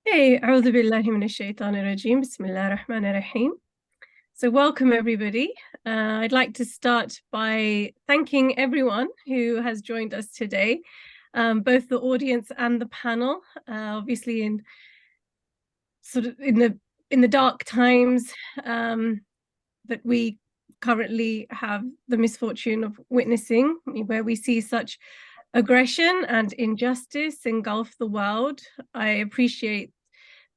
Hey, أعوذ بالله من الشيطان الرجيم. بسم الله الرحمن الرحيم. So welcome everybody. I'd like to start by thanking everyone who has joined us today, both the audience and the panel. Obviously, in the dark times that we currently have the misfortune of witnessing, where we see such aggression and injustice engulf the world, I appreciate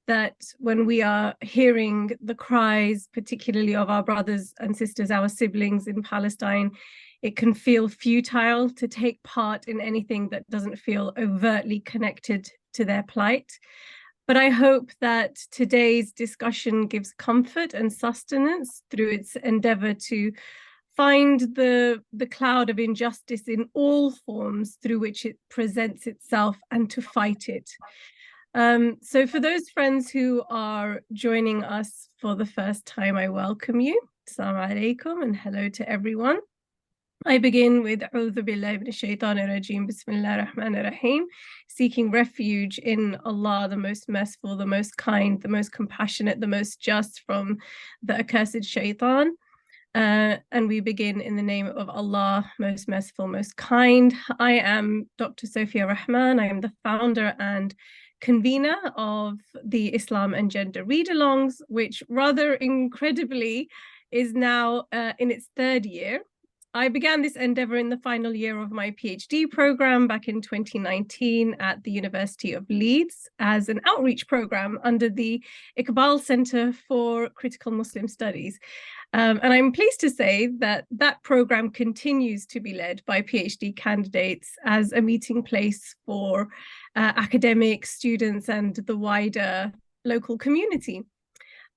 that when we are hearing the cries, particularly of our brothers and sisters, our siblings in Palestine, it can feel futile to take part in anything that doesn't feel overtly connected to their plight. But I hope that today's discussion gives comfort and sustenance through its endeavor to find the cloud of injustice in all forms through which it presents itself and to fight it. So for those friends who are joining us for the first time, I welcome you. Assalamu alaikum and hello to everyone. I begin with A'udhu billahi minash shaitanir rajim, Bismillahir Rahmanir Rahim, seeking refuge in Allah, the most merciful, the most kind, the most compassionate, the most just from the accursed shaitan. And we begin in the name of Allah, most merciful, most kind. I am Dr. Sofia Rehman. I am the founder and convener of the Islam and Gender Read-Alongs, which rather incredibly is now in its third year. I began this endeavor in the final year of my PhD program back in 2019 at the University of Leeds as an outreach program under the Iqbal Center for Critical Muslim Studies. And I'm pleased to say that that program continues to be led by PhD candidates as a meeting place for academics, students, and the wider local community.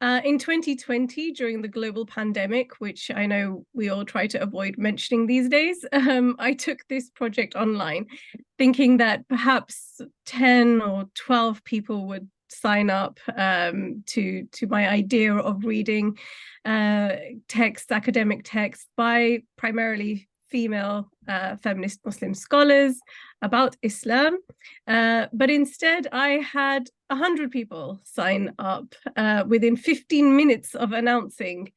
In 2020, during the global pandemic, which I know we all try to avoid mentioning these days, I took this project online, thinking that perhaps 10 or 12 people would sign up to my idea of reading academic text by primarily female feminist Muslim scholars about Islam. But instead, I had 100 people sign up within 15 minutes of announcing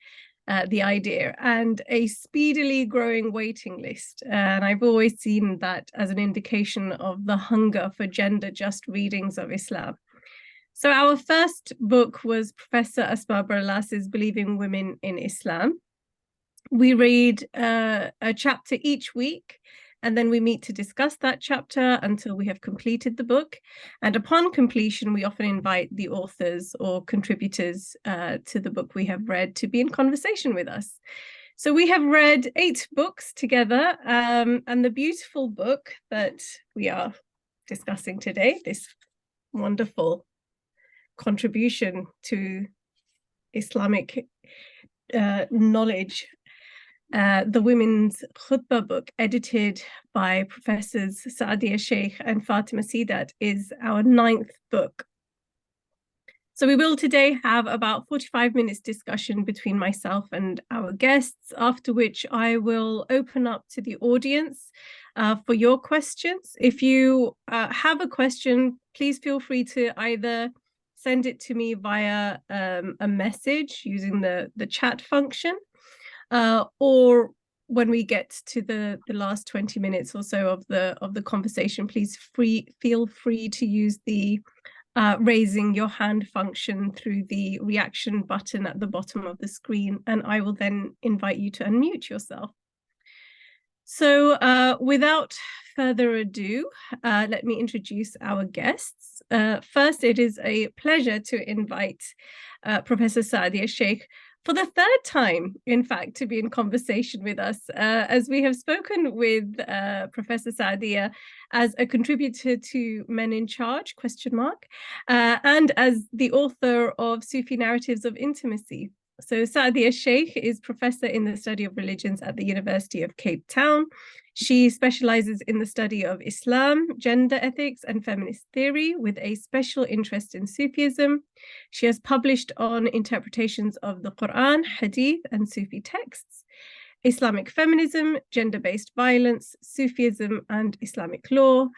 the idea, and a speedily growing waiting list. And I've always seen that as an indication of the hunger for gender just readings of Islam. So our first book was Professor Asma Barlas's Believing Women in Islam. We read a chapter each week, and then we meet to discuss that chapter until we have completed the book. And upon completion, we often invite the authors or contributors to the book we have read to be in conversation with us. So we have read 8 books together, and the beautiful book that we are discussing today, this wonderful contribution to Islamic knowledge, the Women's Khutbah book, edited by Professors Shaikh and Fatima Seedat, is our 9th book. So we will today have about 45 minutes discussion between myself and our guests, after which I will open up to the audience for your questions. If you have a question, please feel free to either send it to me via a message using the chat function, or when we get to the last 20 minutes or so of the conversation, please feel free to use the raising your hand function through the reaction button at the bottom of the screen, and I will then invite you to unmute yourself. So without further ado, let me introduce our guests. First, it is a pleasure to invite Professor Saadia Shaikh for the 3rd time, in fact, to be in conversation with us, as we have spoken with Professor Saadia as a contributor to Men in Charge, ? And as the author of Sufi Narratives of Intimacy. So Saadia Shaikh is professor in the study of religions at the University of Cape Town. She specializes in the study of Islam, gender ethics, and feminist theory, with a special interest in Sufism. She has published on interpretations of the Quran, Hadith, and Sufi texts. Islamic feminism, gender-based violence, Sufism and Islamic law,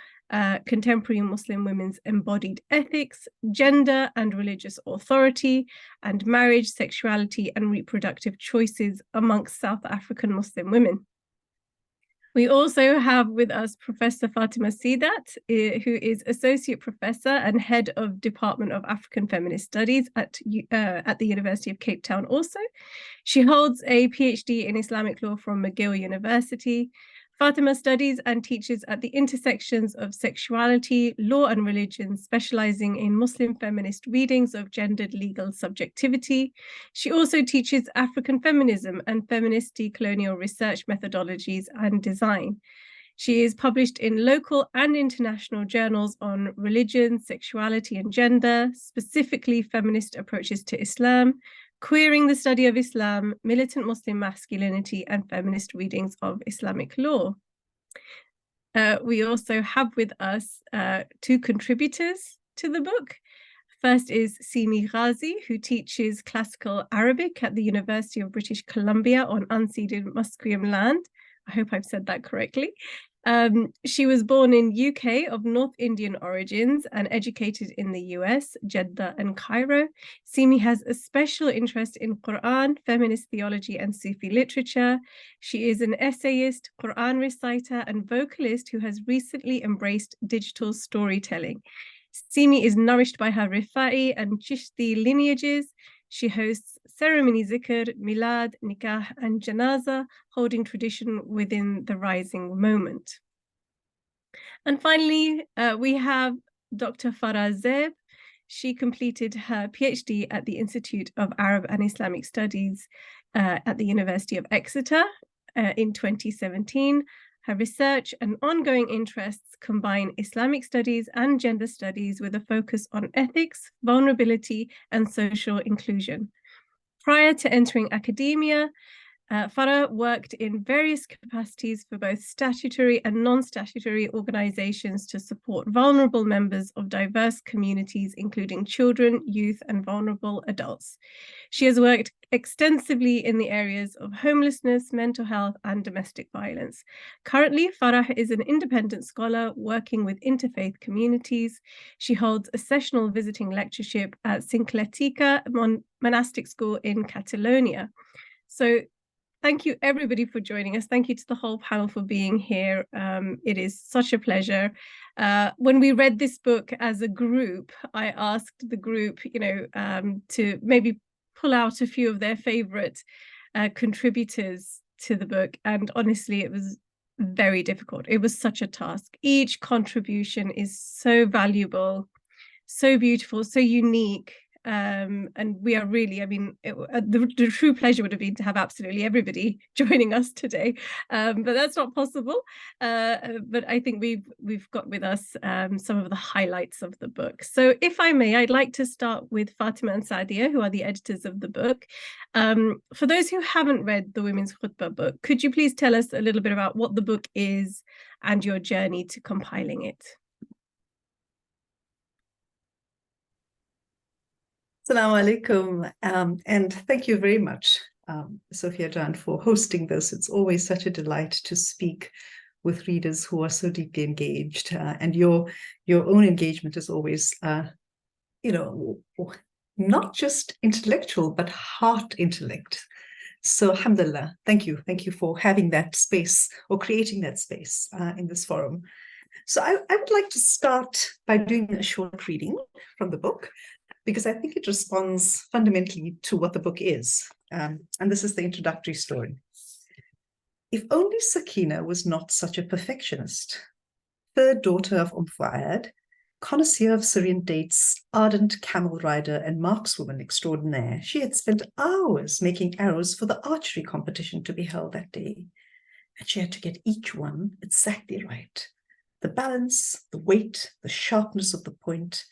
contemporary Muslim women's embodied ethics, gender and religious authority, and marriage, sexuality and reproductive choices amongst South African Muslim women. We also have with us Professor Fatima Seedat, who is Associate Professor and Head of Department of African Feminist Studies at the University of Cape Town also. She holds a PhD in Islamic law from McGill University. Fatima studies and teaches at the intersections of sexuality, law and religion, specializing in Muslim feminist readings of gendered legal subjectivity. She also teaches African feminism and feminist decolonial research methodologies and design. She is published in local and international journals on religion, sexuality and gender, specifically feminist approaches to Islam, queering the study of Islam, militant Muslim masculinity, and feminist readings of Islamic law. We also have with us two contributors to the book. First is Seemi Ghazi, who teaches classical Arabic at the University of British Columbia on unceded Musqueam land. I hope I've said that correctly. She was born in UK of North Indian origins and educated in the US, Jeddah and Cairo. Seemi has a special interest in Quran, feminist theology and Sufi literature. She is an essayist, Quran reciter and vocalist who has recently embraced digital storytelling. Seemi is nourished by her Rifa'i and Chishti lineages. She hosts ceremony zikr, milad, nikah, and janaza, holding tradition within the rising moment. And finally, we have Dr. Farah Zeb. She completed her PhD at the Institute of Arab and Islamic Studies at the University of Exeter in 2017. Her research and ongoing interests combine Islamic studies and gender studies with a focus on ethics, vulnerability, and social inclusion. Prior to entering academia, Farah worked in various capacities for both statutory and non-statutory organizations to support vulnerable members of diverse communities, including children, youth, and vulnerable adults. She has worked extensively in the areas of homelessness, mental health, and domestic violence. Currently, Farah is an independent scholar working with interfaith communities. She holds a sessional visiting lectureship at Sincletica Monastic School in Catalonia. So thank you, everybody, for joining us. Thank you to the whole panel for being here. It is such a pleasure. When we read this book as a group, I asked the group, to maybe pull out a few of their favorite contributors to the book. And honestly, it was very difficult. It was such a task. Each contribution is so valuable, so beautiful, so unique. And we are really, the true pleasure would have been to have absolutely everybody joining us today, but that's not possible. But I think we've got with us some of the highlights of the book. So if I may, I'd like to start with Fatima and Sadia, who are the editors of the book. For those who haven't read the Women's Khutbah book, could you please tell us a little bit about what the book is and your journey to compiling it? Assalamu alaikum, and thank you very much, Sofia Jan, for hosting this. It's always such a delight to speak with readers who are so deeply engaged, and your own engagement is always, not just intellectual, but heart intellect. So alhamdulillah, thank you for having that space or creating that space in this forum. So I would like to start by doing a short reading from the book, because I think it responds fundamentally to what the book is. And this is the introductory story. If only Sakina was not such a perfectionist, third daughter of Fuad, connoisseur of Syrian dates, ardent camel rider and markswoman extraordinaire, she had spent hours making arrows for the archery competition to be held that day. And she had to get each one exactly right. The balance, the weight, the sharpness of the point.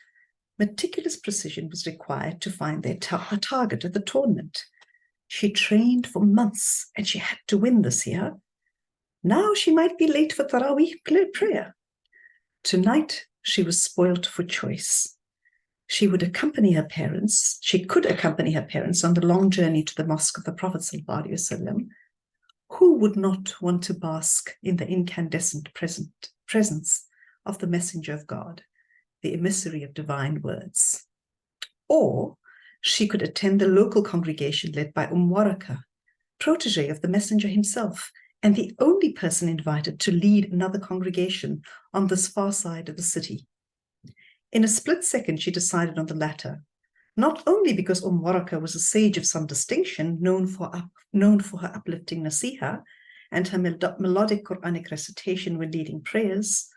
Meticulous precision was required to find their target at the tournament. She trained for months and she had to win this year. Now she might be late for Taraweeh prayer. Tonight she was spoilt for choice. She could accompany her parents on the long journey to the mosque of the Prophet ﷺ, Who would not want to bask in the incandescent presence of the messenger of God, the emissary of divine words? Or she could attend the local congregation led by Waraka, protege of the messenger himself, and the only person invited to lead another congregation on this far side of the city. In a split second, she decided on the latter, not only because Waraka was a sage of some distinction, known for her uplifting nasiha and her melodic Quranic recitation when leading prayers,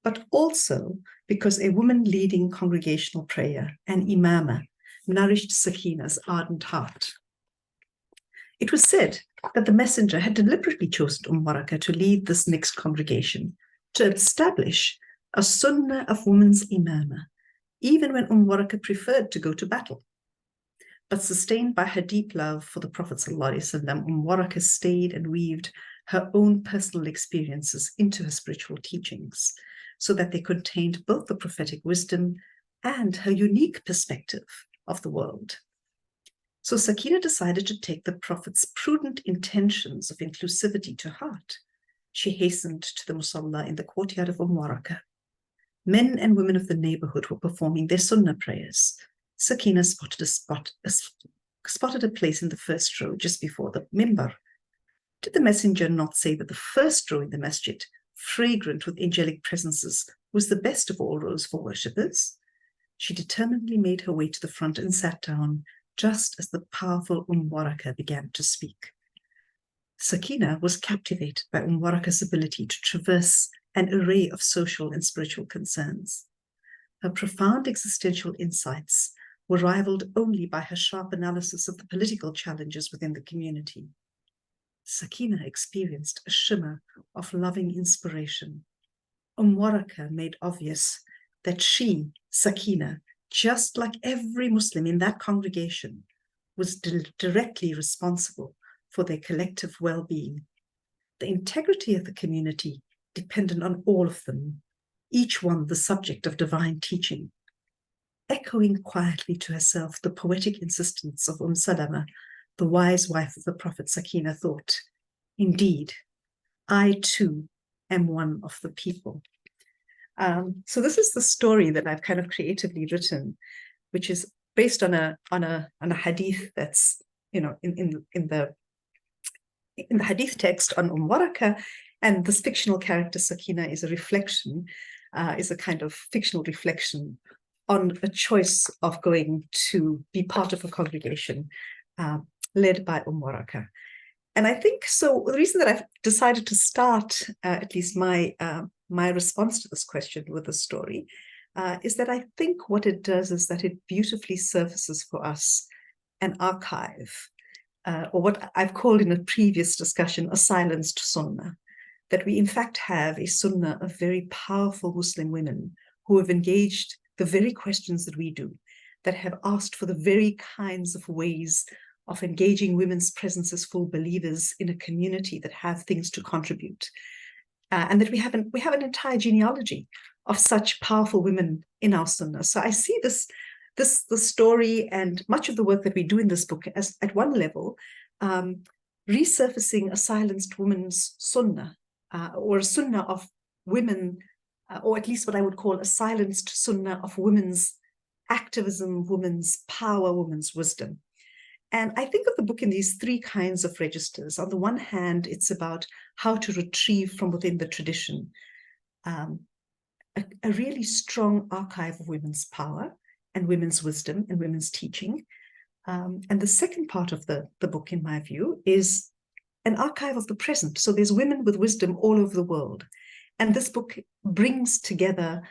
but also because a woman leading congregational prayer, an imama, nourished Sakina's ardent heart. It was said that the messenger had deliberately chosen Waraka to lead this mixed congregation, to establish a sunnah of women's imama, even when Waraka preferred to go to battle. But sustained by her deep love for the Prophet ﷺ, Waraka stayed and weaved her own personal experiences into her spiritual teachings, so that they contained both the prophetic wisdom and her unique perspective of the world. So Sakina decided to take the Prophet's prudent intentions of inclusivity to heart. She hastened to the musalla in the courtyard of Waraka. Men and women of the neighborhood were performing their sunnah prayers. Sakina spotted a place in the first row just before the mimbar. Did the messenger not say that the first row in the masjid, fragrant with angelic presences, was the best of all rows for worshippers? She determinedly made her way to the front and sat down, just as the powerful Waraka began to speak. Sakina was captivated by Waraka's ability to traverse an array of social and spiritual concerns. Her profound existential insights were rivaled only by her sharp analysis of the political challenges within the community. Sakina experienced a shimmer of loving inspiration. Waraka made obvious that she, Sakina, just like every Muslim in that congregation, was directly responsible for their collective well-being. The integrity of the community depended on all of them, each one the subject of divine teaching. Echoing quietly to herself the poetic insistence of Salama, the wise wife of the Prophet, Sakina thought, indeed, I too am one of the people. So this is the story that I've kind of creatively written, which is based on a hadith that's, in the hadith text on Waraka, and this fictional character Sakina is a kind of fictional reflection on a choice of going to be part of a congregation led by Waraka. And I think so. The reason that I've decided to start, at least my response to this question with the story, is that I think what it does is that it beautifully surfaces for us an archive, or what I've called in a previous discussion, a silenced sunnah, that we in fact have a sunnah of very powerful Muslim women who have engaged the very questions that we do, that have asked for the very kinds of ways of engaging women's presence as full believers in a community that have things to contribute. And that we have an entire genealogy of such powerful women in our sunnah. So I see the story and much of the work that we do in this book as, at one level, resurfacing a silenced woman's sunnah, or a sunnah of women, or at least what I would call a silenced sunnah of women's activism, women's power, women's wisdom. And I think of the book in these three kinds of registers. On the one hand, it's about how to retrieve from within the tradition a really strong archive of women's power and women's wisdom and women's teaching. And the second part of the book, in my view, is an archive of the present. So there's women with wisdom all over the world. And this book brings together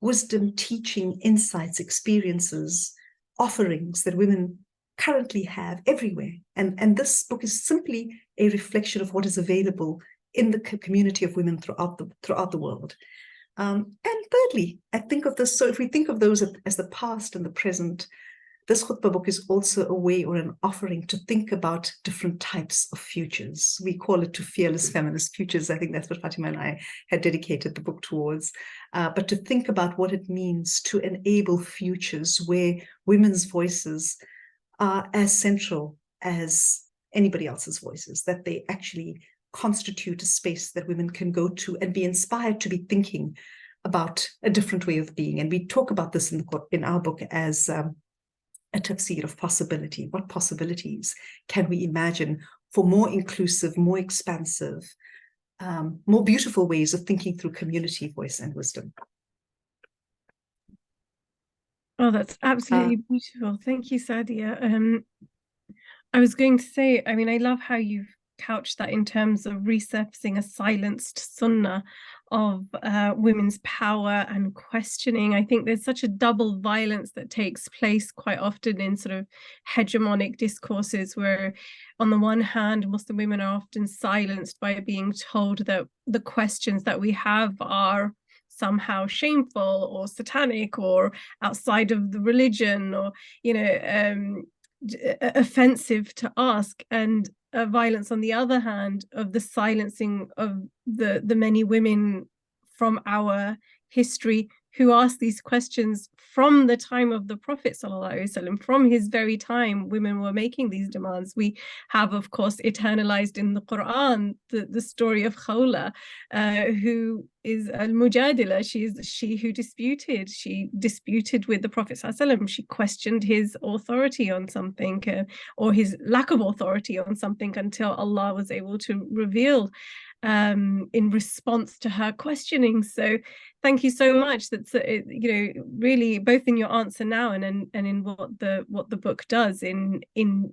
wisdom, teaching, insights, experiences, offerings that women currently have everywhere. And this book is simply a reflection of what is available in the community of women throughout the world. And thirdly, I think of this, so if we think of those as the past and the present, this Khutbah book is also a way or an offering to think about different types of futures. We call it To Fearless Feminist Futures. I think that's what Fatima and I had dedicated the book towards. But to think about what it means to enable futures where women's voices are as central as anybody else's voices, that they actually constitute a space that women can go to and be inspired to be thinking about a different way of being. And we talk about this in our book as a tafsir of possibility. What possibilities can we imagine for more inclusive, more expansive, more beautiful ways of thinking through community, voice, and wisdom? Oh, that's absolutely beautiful. Thank you, Sadia. I was going to say, I mean, I love how you've couched that in terms of resurfacing a silenced sunnah of women's power and questioning. I think there's such a double violence that takes place quite often in sort of hegemonic discourses, where on the one hand, Muslim women are often silenced by being told that the questions that we have are somehow shameful or satanic or outside of the religion, or, you know, offensive to ask, and violence on the other hand of the silencing of the many women from our history who asked these questions from the time of the Prophet ﷺ. From his very time, women were making these demands. We have, of course, eternalized in the Quran the story of Khawla, who is al-Mujadila. She who disputed. She disputed with the Prophet ﷺ. She questioned his authority on something, or his lack of authority on something, until Allah was able to reveal in response to her questioning. So thank you so much. That's you know, really, both in your answer now and in what the book does in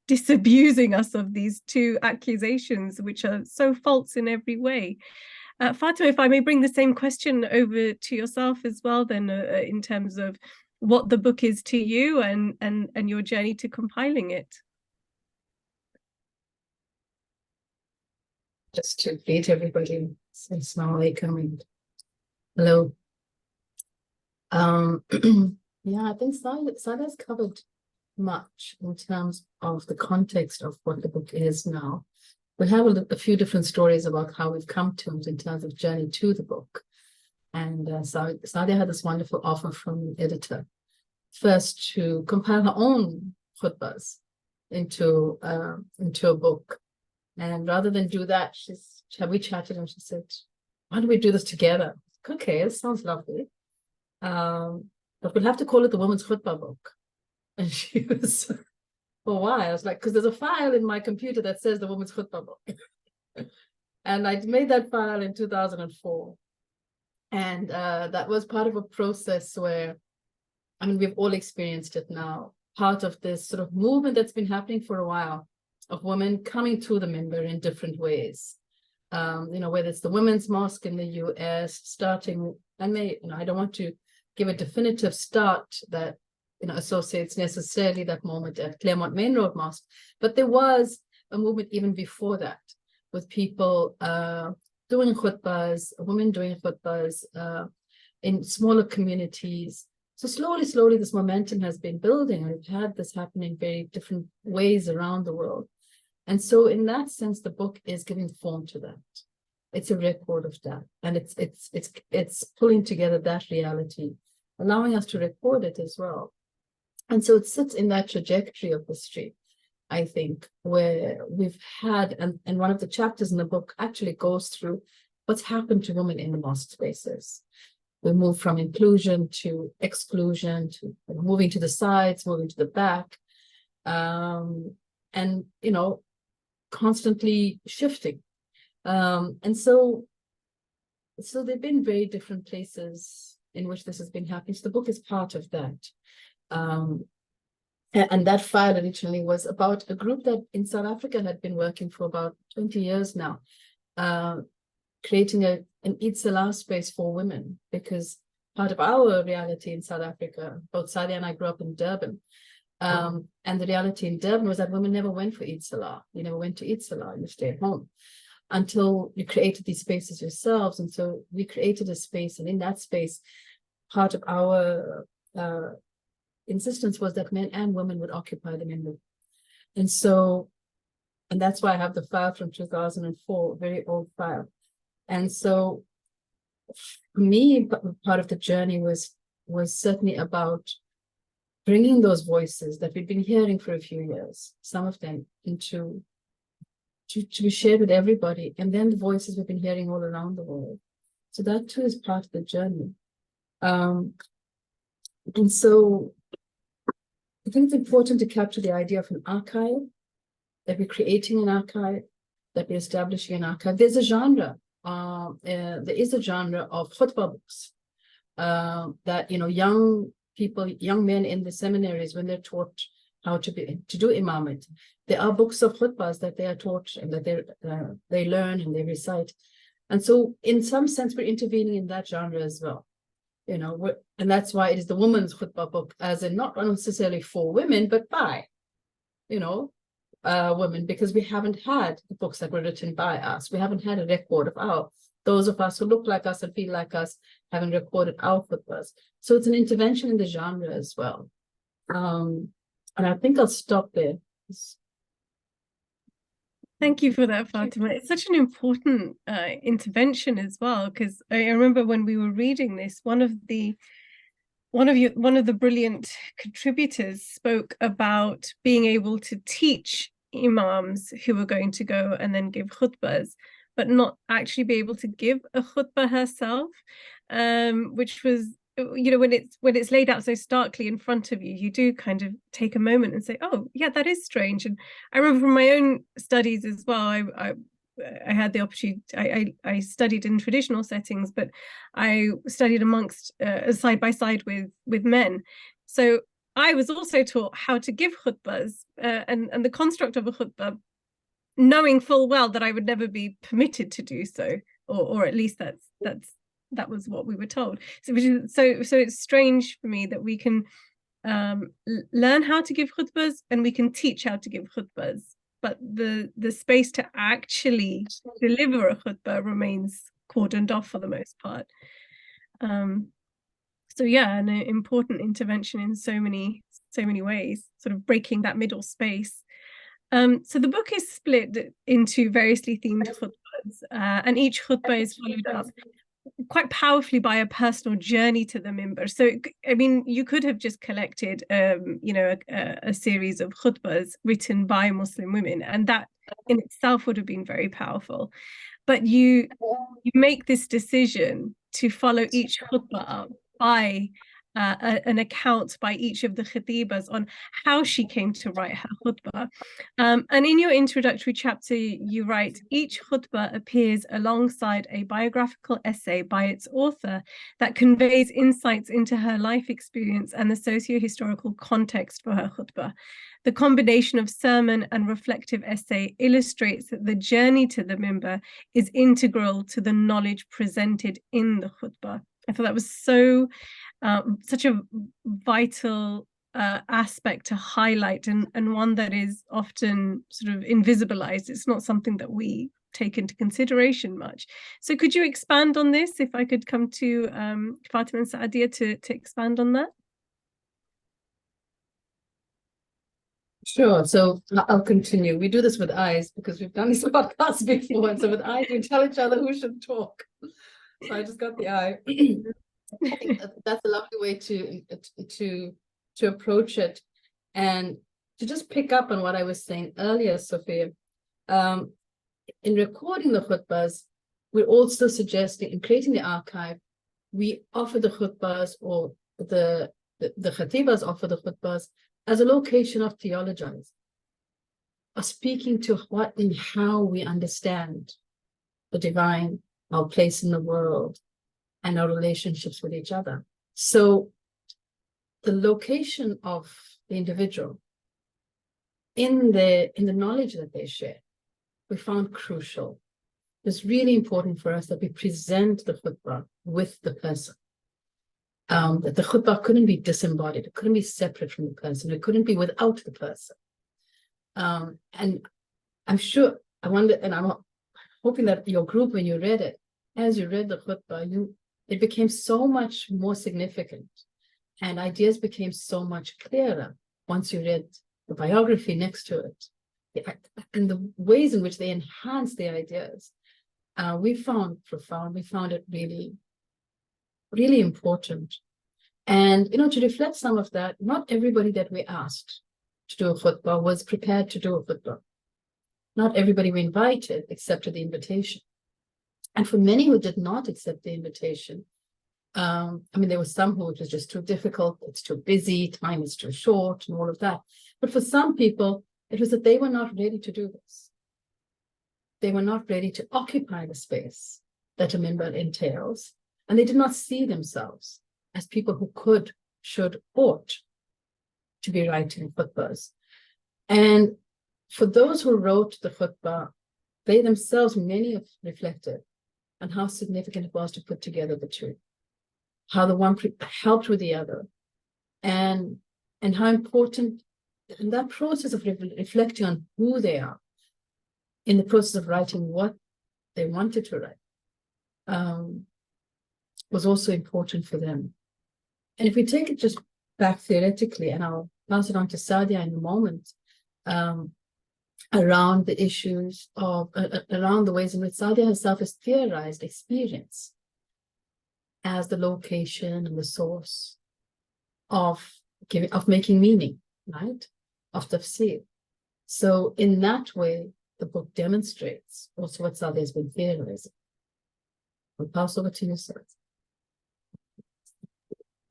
disabusing us of these two accusations, which are so false in every way. Fatima, if I may bring the same question over to yourself as well, then, in terms of what the book is to you and your journey to compiling it. Just to greet everybody, say Assalamu alaikum and hello. Yeah, I think Sada's covered much in terms of the context of what the book is now. We have a few different stories about how we've come to it in terms of journey to the book. And Sadia had this wonderful offer from the editor, first to compile her own khutbahs into a book. And rather than do that, we chatted and she said, why don't we do this together? Okay, it sounds lovely. But we'll have to call it the Women's Khutbah book. And she was, well, why? I was like, because there's a file in my computer that says the Women's Khutbah book. And I made that file in 2004. And that was part of a process where, I mean, we've all experienced it now, part of this sort of movement that's been happening for a while, of women coming to the minbar in different ways. You know, whether it's the women's mosque in the US starting, I don't want to give a definitive start that, you know, associates necessarily that moment at Claremont Main Road Mosque, but there was a movement even before that, with people doing khutbahs, women doing khutbahs in smaller communities. So slowly, this momentum has been building, and we've had this happen in very different ways around the world. And so in that sense, the book is giving form to that. It's a record of that. And it's pulling together that reality, allowing us to record it as well. And so it sits in that trajectory of history, I think, where we've had, and one of the chapters in the book actually goes through what's happened to women in the mosque spaces. We move from inclusion to exclusion, to moving to the sides, moving to the back, and, you know, constantly shifting. And so there've been very different places in which this has been happening. So the book is part of that. And that file originally was about a group that in South Africa had been working for about 20 years now, creating an Eid Salah space for women, because part of our reality in South Africa, both Sadia and I grew up in Durban, and the reality in Durban was that women never went for Eid Salah. You never went to Eid Salah, you stayed home until you created these spaces yourselves. And so we created a space, and in that space, part of our insistence was that men and women would occupy the minbar. And that's why I have the file from 2004, very old file. And so for me, part of the journey was certainly about bringing those voices that we've been hearing for a few years, some of them into to be shared with everybody, and then the voices we've been hearing all around the world. So that too is part of the journey. And so I think it's important to capture the idea of an archive, that we're creating an archive, that we're establishing an archive. There's a genre, there is a genre of khutbah books that, you know, young people, young men in the seminaries, when they're taught how to do imamate, there are books of khutbahs that they are taught and that they learn and they recite. And so in some sense, we're intervening in that genre as well. You know, and that's why it is the woman's khutbah book, as in not necessarily for women, but by, you know, women, because we haven't had the books that were written by us. We haven't had a record of those of us who look like us and feel like us, having recorded our khutbahs. So it's an intervention in the genre as well. And I think I'll stop there. Thank you for that, Fatima. It's such an important intervention as well, because I remember when we were reading this, one of the brilliant contributors spoke about being able to teach imams who were going to go and then give khutbahs, but not actually be able to give a khutbah herself, which was, you know, when it's laid out so starkly in front of you, you do kind of take a moment and say, oh yeah, that is strange. And I remember from my own studies as well, I had the opportunity, I studied in traditional settings, but I studied amongst side by side with men. So I was also taught how to give khutbahs and the construct of a khutbah, knowing full well that I would never be permitted to do so, or at least that was what we were told. So it's strange for me that we can learn how to give khutbahs and we can teach how to give khutbahs, but the space to actually deliver a khutbah remains cordoned off for the most part. So yeah, an important intervention in so many ways, sort of breaking that middle space. So the book is split into variously themed khutbahs, and each khutbah is followed up quite powerfully by a personal journey to the mimbar. So, I mean, you could have just collected, you know, a series of khutbahs written by Muslim women, and that in itself would have been very powerful. But you make this decision to follow each khutbah up by an account by each of the khatibas on how she came to write her khutbah. And in your introductory chapter, you write, each khutbah appears alongside a biographical essay by its author that conveys insights into her life experience and the socio-historical context for her khutbah. The combination of sermon and reflective essay illustrates that the journey to the mimbar is integral to the knowledge presented in the khutbah. I thought that was such a vital aspect to highlight, and one that is often sort of invisibilized. It's not something that we take into consideration much. So could you expand on this? If I could come to Fatima and Saadia to expand on that. Sure. So I'll continue. We do this with eyes because we've done this podcast before. And so with eyes, we tell each other who should talk. So I just got the eye. I think that's a lovely way to approach it, and to just pick up on what I was saying earlier, Sofia. In recording the khutbahs, we're also suggesting, in creating the archive, we offer the khutbahs, or the khatibas offer the khutbahs as a location of theologizing, of speaking to what and how we understand the divine, our place in the world, and our relationships with each other. So the location of the individual in the knowledge that they share, we found crucial. It's really important for us that we present the khutbah with the person. That the khutbah couldn't be disembodied, it couldn't be separate from the person, it couldn't be without the person. And I'm sure, I wonder, and I'm hoping that your group, when you read it, as you read the khutbah, it became so much more significant, and ideas became so much clearer once you read the biography next to it, and the ways in which they enhance the ideas. We found profound. We found it really, really important. And, to reflect some of that, not everybody that we asked to do a khutbah was prepared to do a khutbah. Not everybody we invited accepted the invitation. And for many who did not accept the invitation, there were some who it was just too difficult, it's too busy, time is too short, and all of that. But for some people, it was that they were not ready to do this. They were not ready to occupy the space that a minbar entails, and they did not see themselves as people who could, should, ought to be writing khutbahs. And for those who wrote the khutbah, they themselves, many have reflected on how significant it was to put together the two, how the one helped with the other, and how important in that process of reflecting on who they are, in the process of writing what they wanted to write, was also important for them. And if we take it just back theoretically, and I'll pass it on to Sadia in a moment, around the issues of, around the ways in which Sadia herself has theorized experience as the location and the source of making meaning, right? Of tafsir. So in that way, the book demonstrates also what Sadia has been theorizing. I'll pass over to you, sir.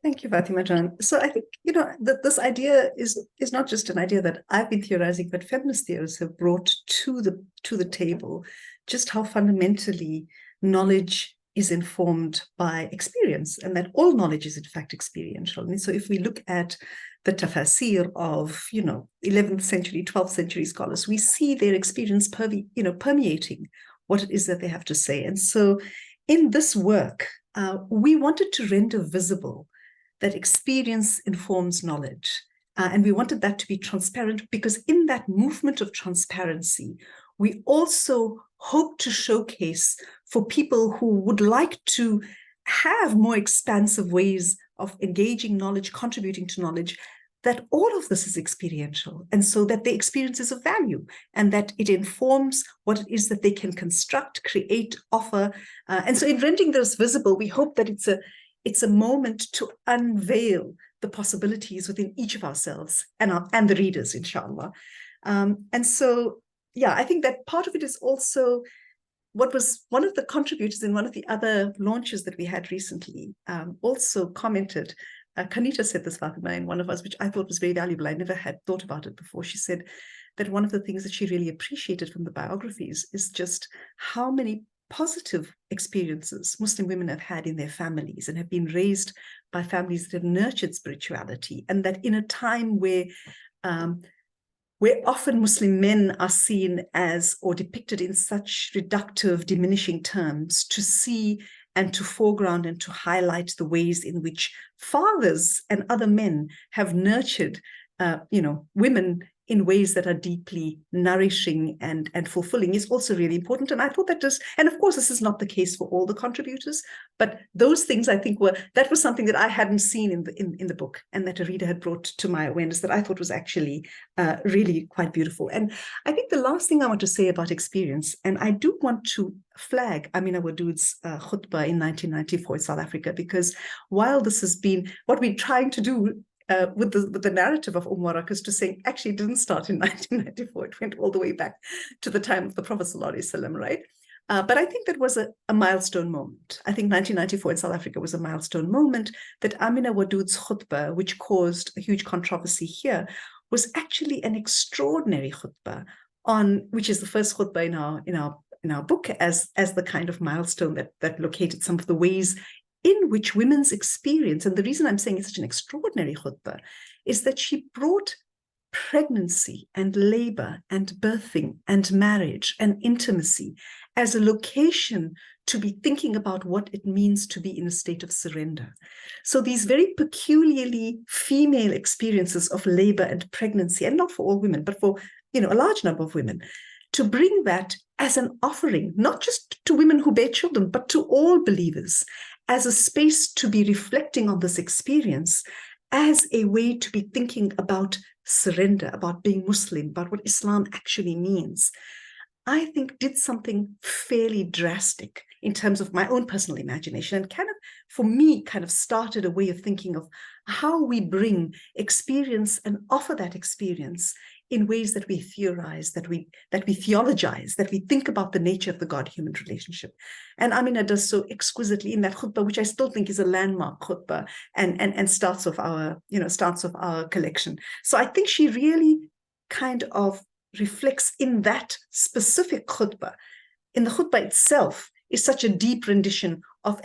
Thank you, Fatima Jan. So I think, that this idea is not just an idea that I've been theorizing, but feminist theorists have brought to the table just how fundamentally knowledge is informed by experience, and that all knowledge is in fact experiential. And so if we look at the tafasir of, 11th century, 12th century scholars, we see their experience permeating what it is that they have to say. And so in this work, we wanted to render visible that experience informs knowledge. And we wanted that to be transparent, because in that movement of transparency, we also hope to showcase for people who would like to have more expansive ways of engaging knowledge, contributing to knowledge, that all of this is experiential, and so that the experience is of value, and that it informs what it is that they can construct, create, offer. And so in rendering this visible, we hope that it's a moment to unveil the possibilities within each of ourselves and the readers, inshallah. And so, I think that part of it is also what was one of the contributors in one of the other launches that we had recently also commented. Kanita said this, Fatima, in one of us, which I thought was very valuable. I never had thought about it before. She said that one of the things that she really appreciated from the biographies is just how many positive experiences Muslim women have had in their families, and have been raised by families that have nurtured spirituality, and that in a time where often Muslim men are seen as, or depicted in such reductive, diminishing terms, to see and to foreground and to highlight the ways in which fathers and other men have nurtured, women in ways that are deeply nourishing and fulfilling, is also really important. And I thought that and of course, this is not the case for all the contributors, but those things I think that was something that I hadn't seen in the book, and that a reader had brought to my awareness, that I thought was actually really quite beautiful. And I think the last thing I want to say about experience, and I do want to flag Amina Wadud's khutbah in 1994 in South Africa, because while this has been what we're trying to do with the narrative of Waraq, is to say, actually, it didn't start in 1994. It went all the way back to the time of the Prophet ﷺ, right? But I think that was a milestone moment. I think 1994 in South Africa was a milestone moment, that Amina Wadud's khutbah, which caused a huge controversy here, was actually an extraordinary khutbah, which is the first khutbah in our book as the kind of milestone that located some of the ways in which women's experience, and the reason I'm saying it's such an extraordinary khutbah, is that she brought pregnancy and labor and birthing and marriage and intimacy as a location to be thinking about what it means to be in a state of surrender. So these very peculiarly female experiences of labor and pregnancy, and not for all women, but for a large number of women, to bring that as an offering, not just to women who bear children, but to all believers, as a space to be reflecting on this experience, as a way to be thinking about surrender, about being Muslim, about what Islam actually means, I think did something fairly drastic in terms of my own personal imagination, and kind of, for me, kind of started a way of thinking of how we bring experience and offer that experience in ways that we theorize, that we theologize, that we think about the nature of the God-human relationship. And Amina does so exquisitely in that khutbah, which I still think is a landmark khutbah, and starts of our collection. So I think she really kind of reflects in that specific khutbah. In the khutbah itself is such a deep rendition of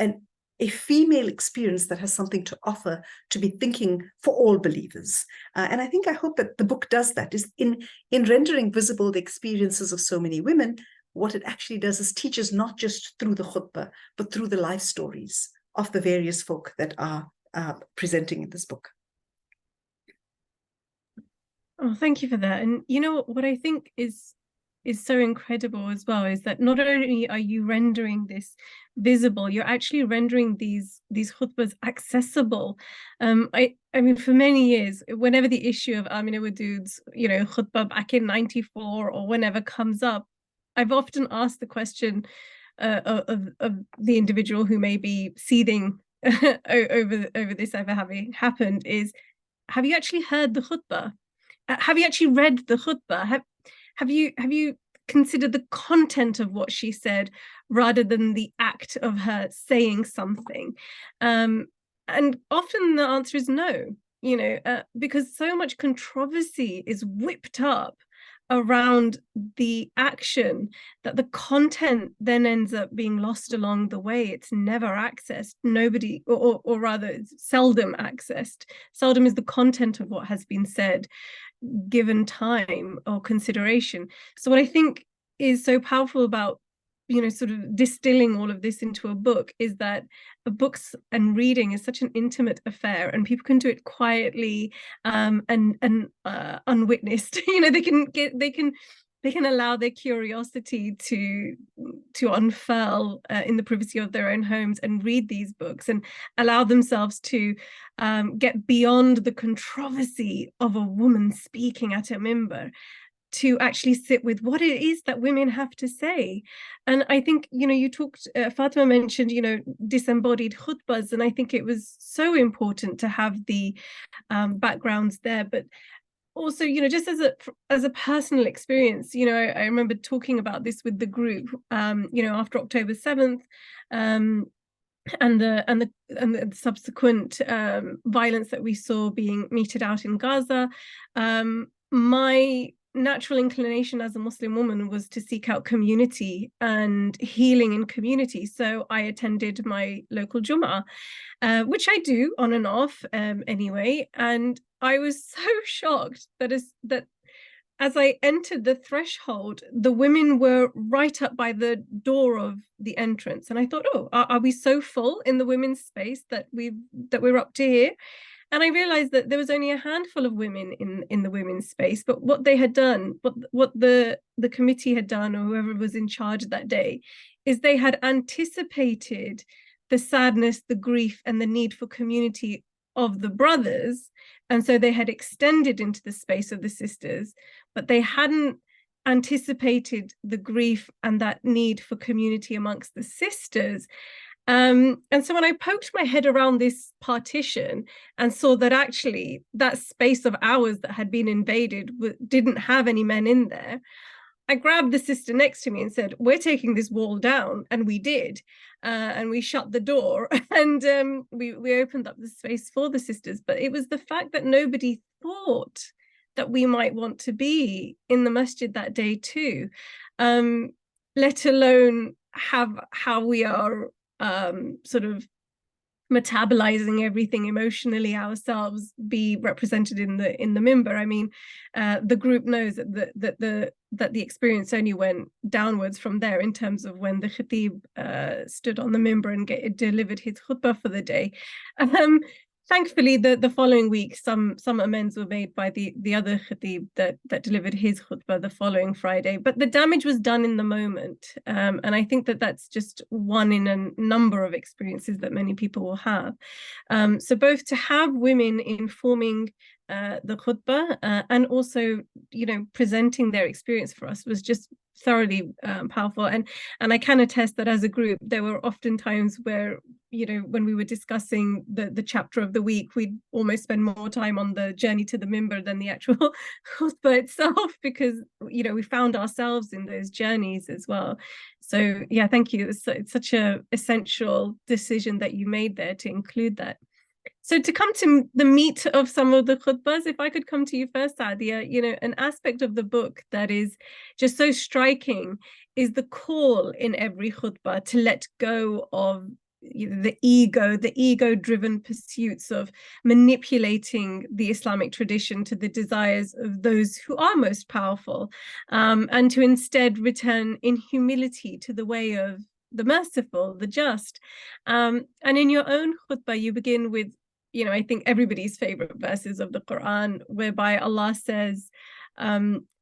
a female experience that has something to offer, to be thinking for all believers. And I hope that the book does that, is in rendering visible the experiences of so many women. What it actually does is teaches not just through the khutbah, but through the life stories of the various folk that are presenting in this book. Oh, thank you for that. And you know what I think is so incredible as well is that not only are you rendering this visible, you're actually rendering these khutbahs accessible. I mean, for many years, whenever the issue of Amina Wadood's, khutbah back in '94 or whenever comes up, I've often asked the question of the individual who may be seething over this ever having happened is, have you actually heard the khutbah? Have you actually read the khutbah? Have you considered the content of what she said rather than the act of her saying something? And often the answer is no, because so much controversy is whipped up around the action that the content then ends up being lost along the way. It's never accessed. Nobody, or rather, it's seldom accessed. Seldom is the content of what has been said given time or consideration. So what I think is so powerful about sort of distilling all of this into a book is that books and reading is such an intimate affair, and people can do it quietly and unwitnessed. They can allow their curiosity to unfurl in the privacy of their own homes and read these books and allow themselves to get beyond the controversy of a woman speaking at a minbar, to actually sit with what it is that women have to say. And I think, you talked, Fatima mentioned, disembodied khutbahs, and I think it was so important to have the backgrounds there. But also, just as a personal experience, I remember talking about this with the group, after October 7th, and the subsequent violence that we saw being meted out in Gaza. My natural inclination as a Muslim woman was to seek out community and healing in community. So I attended my local Jummah, which I do on and off anyway. And I was so shocked that as I entered the threshold, the women were right up by the door of the entrance. And I thought, oh, are we so full in the women's space that we're up to here? And I realized that there was only a handful of women in the women's space, but what they had done, what the committee had done, or whoever was in charge that day, is they had anticipated the sadness, the grief, and the need for community of the brothers. And so they had extended into the space of the sisters, but they hadn't anticipated the grief and that need for community amongst the sisters. And so when I poked my head around this partition and saw that actually that space of ours that had been invaded didn't have any men in there, I grabbed the sister next to me and said, we're taking this wall down. And we did. And we shut the door and we opened up the space for the sisters. But it was the fact that nobody thought that we might want to be in the masjid that day too, let alone have how we are sort of metabolizing everything emotionally ourselves be represented in the minbar. I mean, the group knows that the experience only went downwards from there in terms of when the khatib stood on the minbar and delivered his khutbah for the day. Thankfully, the following week, some amends were made by the other khatib that delivered his khutbah the following Friday. But the damage was done in the moment. And I think that that's just one in a number of experiences that many people will have. So both to have women informing the khutbah and also, presenting their experience for us was just thoroughly powerful. And I can attest that as a group, there were often times where, you know, when we were discussing the chapter of the week, we'd almost spend more time on the journey to the minbar than the actual khutbah itself, because, you know, we found ourselves in those journeys as well. So yeah, thank you. It's such a essential decision that you made there to include that. So to come to the meat of some of the khutbahs, if I could come to you first, Sadia, you know, an aspect of the book that is just so striking is the call in every khutbah to let go of, you know, the ego-driven pursuits of manipulating the Islamic tradition to the desires of those who are most powerful, and to instead return in humility to the way of the merciful, the just. And in your own khutbah, you begin with, you know, I think everybody's favorite verses of the Quran, whereby Allah says,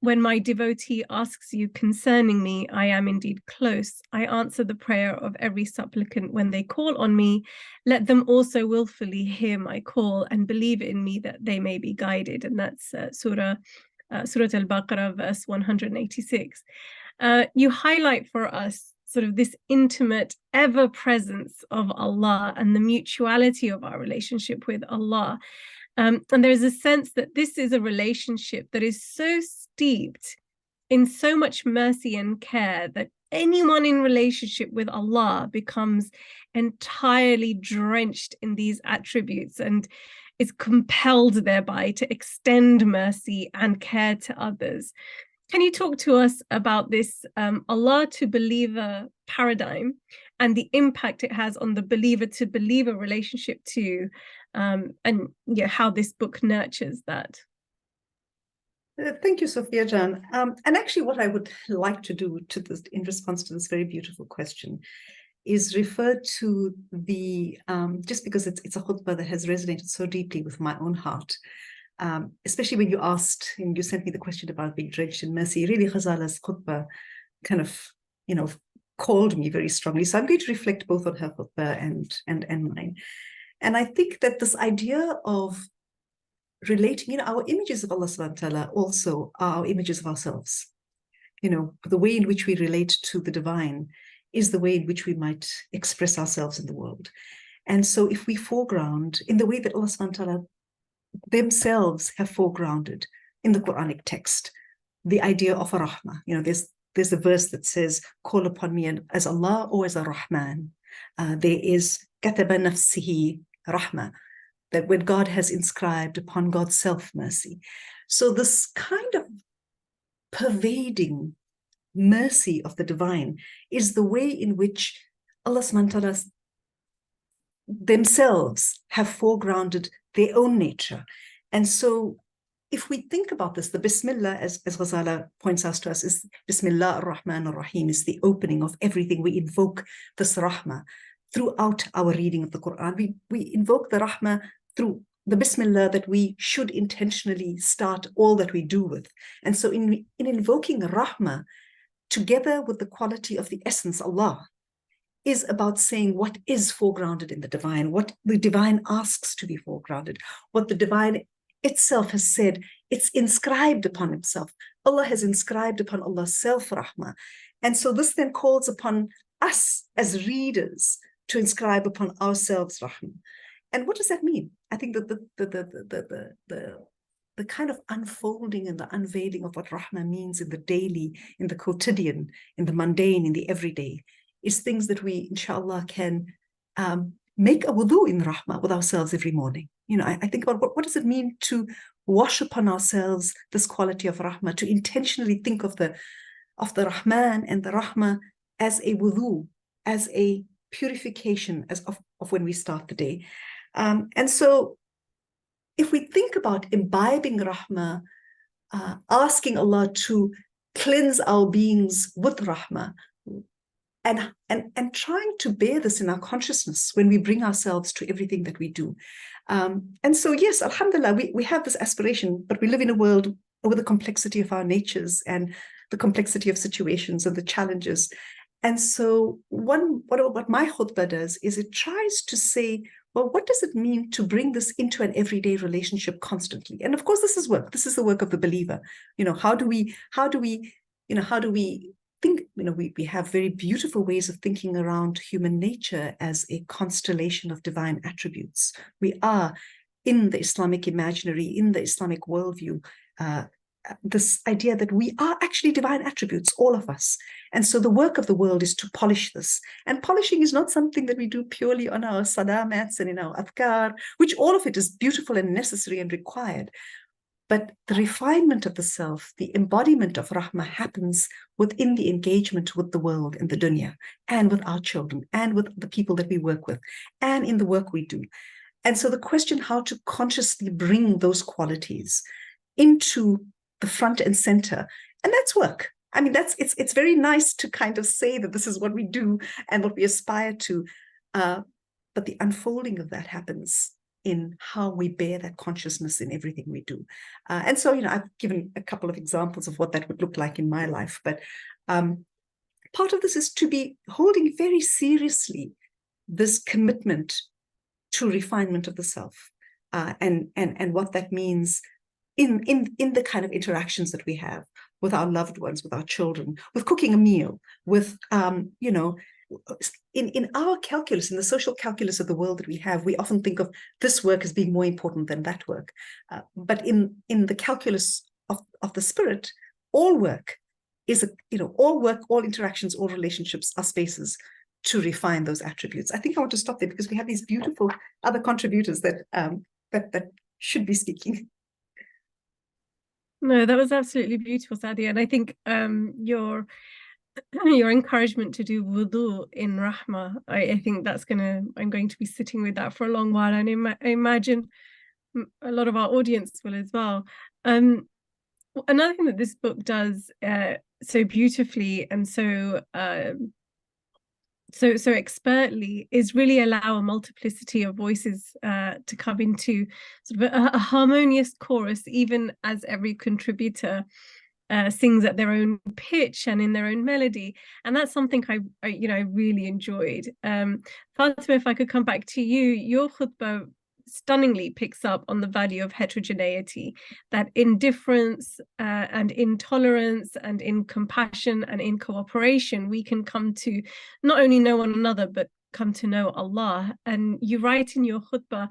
when my devotee asks you concerning me, I am indeed close. I answer the prayer of every supplicant when they call on me. Let them also willfully hear my call and believe in me that they may be guided. And that's Surah Al-Baqarah, verse 186. You highlight for us sort of this intimate ever presence of Allah and the mutuality of our relationship with Allah. And there's a sense that this is a relationship that is so steeped in so much mercy and care that anyone in relationship with Allah becomes entirely drenched in these attributes and is compelled thereby to extend mercy and care to others. Can you talk to us about this Allah to believer paradigm and the impact it has on the believer to believer relationship too, and yeah, how this book nurtures that? Thank you, Sofia Jan. And actually what I would like to do to this, in response to this very beautiful question, is refer to the, just because it's a khutbah that has resonated so deeply with my own heart. Especially when you asked and you sent me the question about being drenched in mercy, really Ghazala's khutbah kind of, you know, called me very strongly. So I'm going to reflect both on her khutbah and mine. And I think that this idea of relating, you know, our images of Allah subhanahu wa ta'ala also are our images of ourselves. You know, the way in which we relate to the divine is the way in which we might express ourselves in the world. And so if we foreground in the way that Allah subhanahu wa ta'ala themselves have foregrounded in the Quranic text the idea of a rahmah. You know, there's a verse that says, call upon me as Allah or as a Rahman. There is kataba nafsihi rahmah, that when God has inscribed upon God's self mercy. So this kind of pervading mercy of the divine is the way in which Allah subhanahu wa ta'ala themselves have foregrounded their own nature. And so if we think about this, the Bismillah, as Ghazala points out to us, is Bismillah ar-Rahman ar-Rahim, is the opening of everything. We invoke this Rahmah throughout our reading of the Quran. We invoke the Rahmah through the Bismillah that we should intentionally start all that we do with. And so in invoking Rahmah, together with the quality of the essence, Allah, is about saying what is foregrounded in the divine, what the divine asks to be foregrounded, what the divine itself has said, it's inscribed upon himself. Allah has inscribed upon Allah's self-rahmah. And so this then calls upon us as readers to inscribe upon ourselves rahmah. And what does that mean? I think that the kind of unfolding and the unveiling of what rahmah means in the daily, in the quotidian, in the mundane, in the everyday, is things that we, inshallah, can make a wudu in rahmah with ourselves every morning. You know, I think about what does it mean to wash upon ourselves this quality of rahmah, to intentionally think of the Rahman and the rahmah as a wudu, as a purification of when we start the day. And so if we think about imbibing rahmah, asking Allah to cleanse our beings with rahmah, and trying to bear this in our consciousness when we bring ourselves to everything that we do. And so, yes, alhamdulillah, we have this aspiration, but we live in a world with the complexity of our natures and the complexity of situations and the challenges. And so what my khutbah does is it tries to say, well, what does it mean to bring this into an everyday relationship constantly? And of course, this is work. This is the work of the believer. You know, how do we think, we have very beautiful ways of thinking around human nature as a constellation of divine attributes. We are, in the Islamic imaginary, in the Islamic worldview, this idea that we are actually divine attributes, all of us. And so the work of the world is to polish this. And polishing is not something that we do purely on our salah mats and in our adhkar, which all of it is beautiful and necessary and required. But the refinement of the self, the embodiment of rahmah happens within the engagement with the world and the dunya, and with our children, and with the people that we work with, and in the work we do. And so the question how to consciously bring those qualities into the front and center, and that's work. I mean, it's very nice to kind of say that this is what we do and what we aspire to, but the unfolding of that happens in how we bear that consciousness in everything we do. And so, I've given a couple of examples of what that would look like in my life, but part of this is to be holding very seriously this commitment to refinement of the self, and what that means in the kind of interactions that we have with our loved ones, with our children, with cooking a meal, with in our calculus, in the social calculus of the world that we have, we often think of this work as being more important than that work. But in the calculus of the spirit, all work is all work, all interactions, all relationships are spaces to refine those attributes. I think I want to stop there because we have these beautiful other contributors that should be speaking. No, that was absolutely beautiful, Sadia. And I think your encouragement to do wudu in Rahmah, I think I'm going to be sitting with that for a long while, and I imagine a lot of our audience will as well. Another thing that this book does so beautifully and so expertly is really allow a multiplicity of voices to come into sort of a harmonious chorus, even as every contributor sings at their own pitch and in their own melody. And that's something I really enjoyed. Fatima, if I could come back to you, your khutbah stunningly picks up on the value of heterogeneity, that in difference and in tolerance and in compassion and in cooperation, we can come to not only know one another, but come to know Allah. And you write in your khutbah,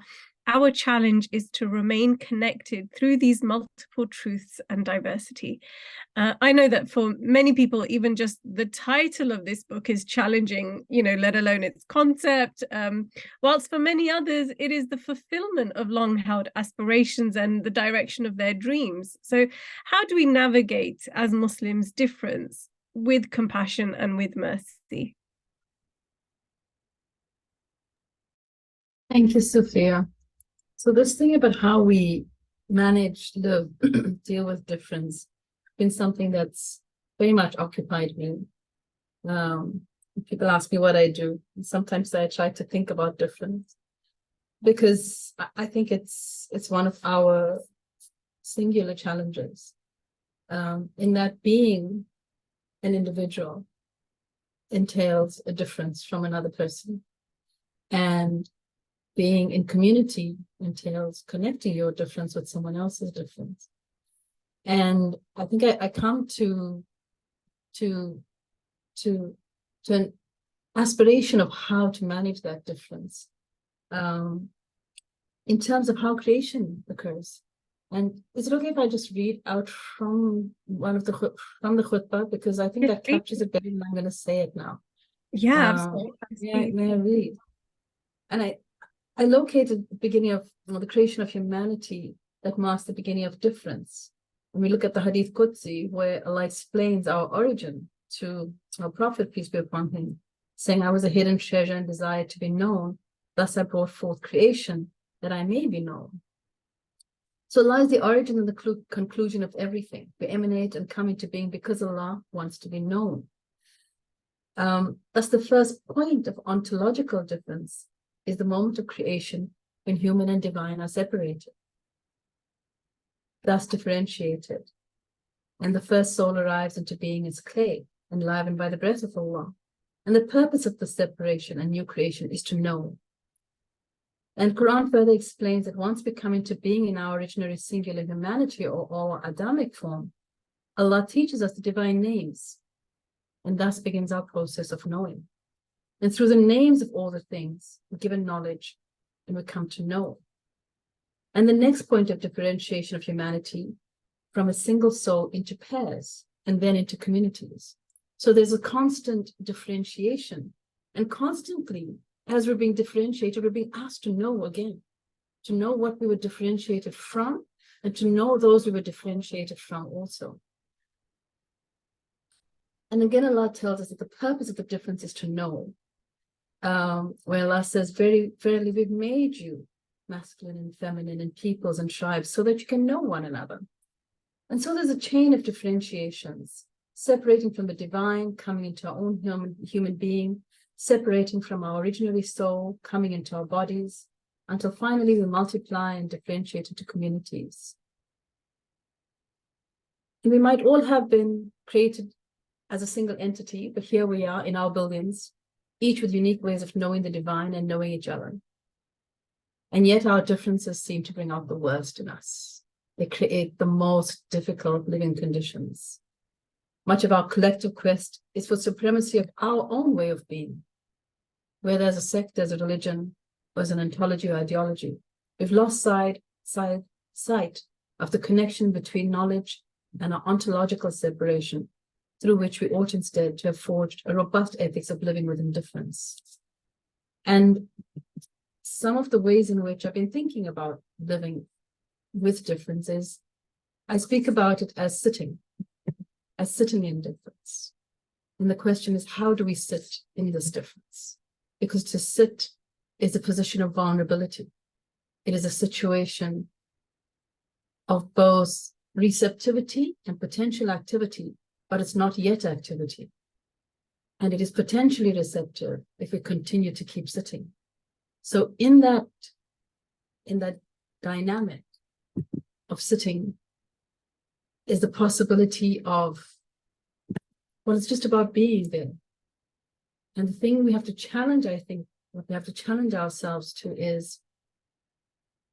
our challenge is to remain connected through these multiple truths and diversity. I know that for many people, even just the title of this book is challenging, let alone its concept. Whilst for many others, it is the fulfillment of long-held aspirations and the direction of their dreams. So how do we navigate as Muslims difference with compassion and with mercy? Thank you, Sofia. So this thing about how we manage to deal with difference has been something that's very much occupied me. People ask me what I do. Sometimes I try to think about difference because I think it's one of our singular challenges, in that being an individual entails a difference from another person, and being in community entails connecting your difference with someone else's difference. And I think I come to an aspiration of how to manage that difference in terms of how creation occurs. And is it okay if I just read out from the khutbah, because I think that captures it better than I'm going to say it now. Yeah, absolutely. Yeah, may I read? And I located the beginning of the creation of humanity that marks the beginning of difference. When we look at the Hadith Qudsi, where Allah explains our origin to our Prophet, peace be upon him, saying, I was a hidden treasure and desired to be known. Thus I brought forth creation that I may be known. So lies the origin and the conclusion of everything. We emanate and come into being because Allah wants to be known. That's the first point of ontological difference, is the moment of creation when human and divine are separated, thus differentiated. And the first soul arrives into being as clay, enlivened by the breath of Allah. And the purpose of the separation and new creation is to know. And Quran further explains that once we come into being in our originary singular humanity or Adamic form, Allah teaches us the divine names And thus begins our process of knowing. And through the names of all the things, we're given knowledge and we come to know. And the next point of differentiation of humanity from a single soul into pairs and then into communities. So there's a constant differentiation. And constantly, as we're being differentiated, we're being asked to know again, to know what we were differentiated from and to know those we were differentiated from also. And again, Allah tells us that the purpose of the difference is to know. Where Allah says, very verily, we've made you masculine and feminine and peoples and tribes so that you can know one another. And so there's a chain of differentiations, separating from the divine, coming into our own human being, separating from our originary soul, coming into our bodies, until finally we multiply and differentiate into communities. And we might all have been created as a single entity, but here we are in our billions, each with unique ways of knowing the divine and knowing each other. And yet our differences seem to bring out the worst in us. They create the most difficult living conditions. Much of our collective quest is for supremacy of our own way of being. Where there's a sect, there's a religion, or there's an ontology or ideology. We've lost sight of the connection between knowledge and our ontological separation, through which we ought instead to have forged a robust ethics of living with indifference. And some of the ways in which I've been thinking about living with difference is, I speak about it as sitting in difference. And the question is, how do we sit in this difference? Because to sit is a position of vulnerability. It is a situation of both receptivity and potential activity, but it's not yet activity. And it is potentially receptive if we continue to keep sitting. So in that dynamic of sitting is the possibility of, well, it's just about being there. And the thing we have to challenge, I think, what we have to challenge ourselves to is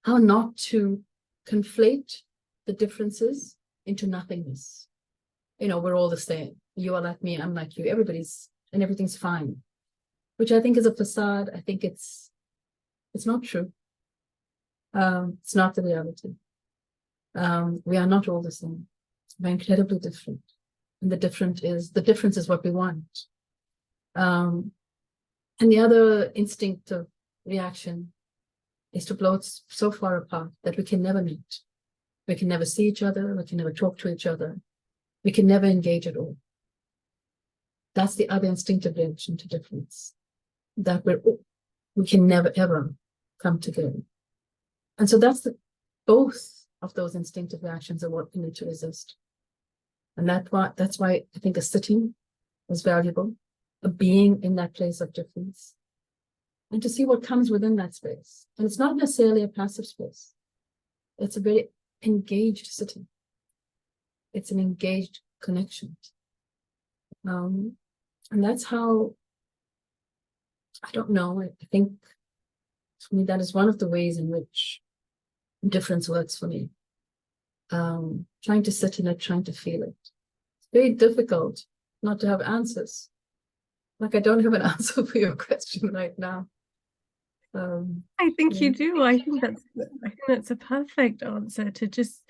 how not to conflate the differences into nothingness. You know, we're all the same. You are like me, I'm like you. Everything's fine, which I think is a facade. I think it's not true. It's not the reality. We are not all the same. We're incredibly different. And the difference is what we want. And the other instinctive reaction is to blow it so far apart that we can never meet. We can never see each other. We can never talk to each other. We can never engage at all. That's the other instinctive reaction to difference, that we can never, ever come together. And so both of those instinctive reactions are what we need to resist. And that's why I think a sitting is valuable, a being in that place of difference, and to see what comes within that space. And it's not necessarily a passive space. It's a very engaged sitting. It's an engaged connection. And that's how, I don't know, I think for me, that is one of the ways in which difference works for me. Trying to sit in it, trying to feel it. It's very difficult not to have answers. Like I don't have an answer for your question right now. I think you do. I think that's a perfect answer, to just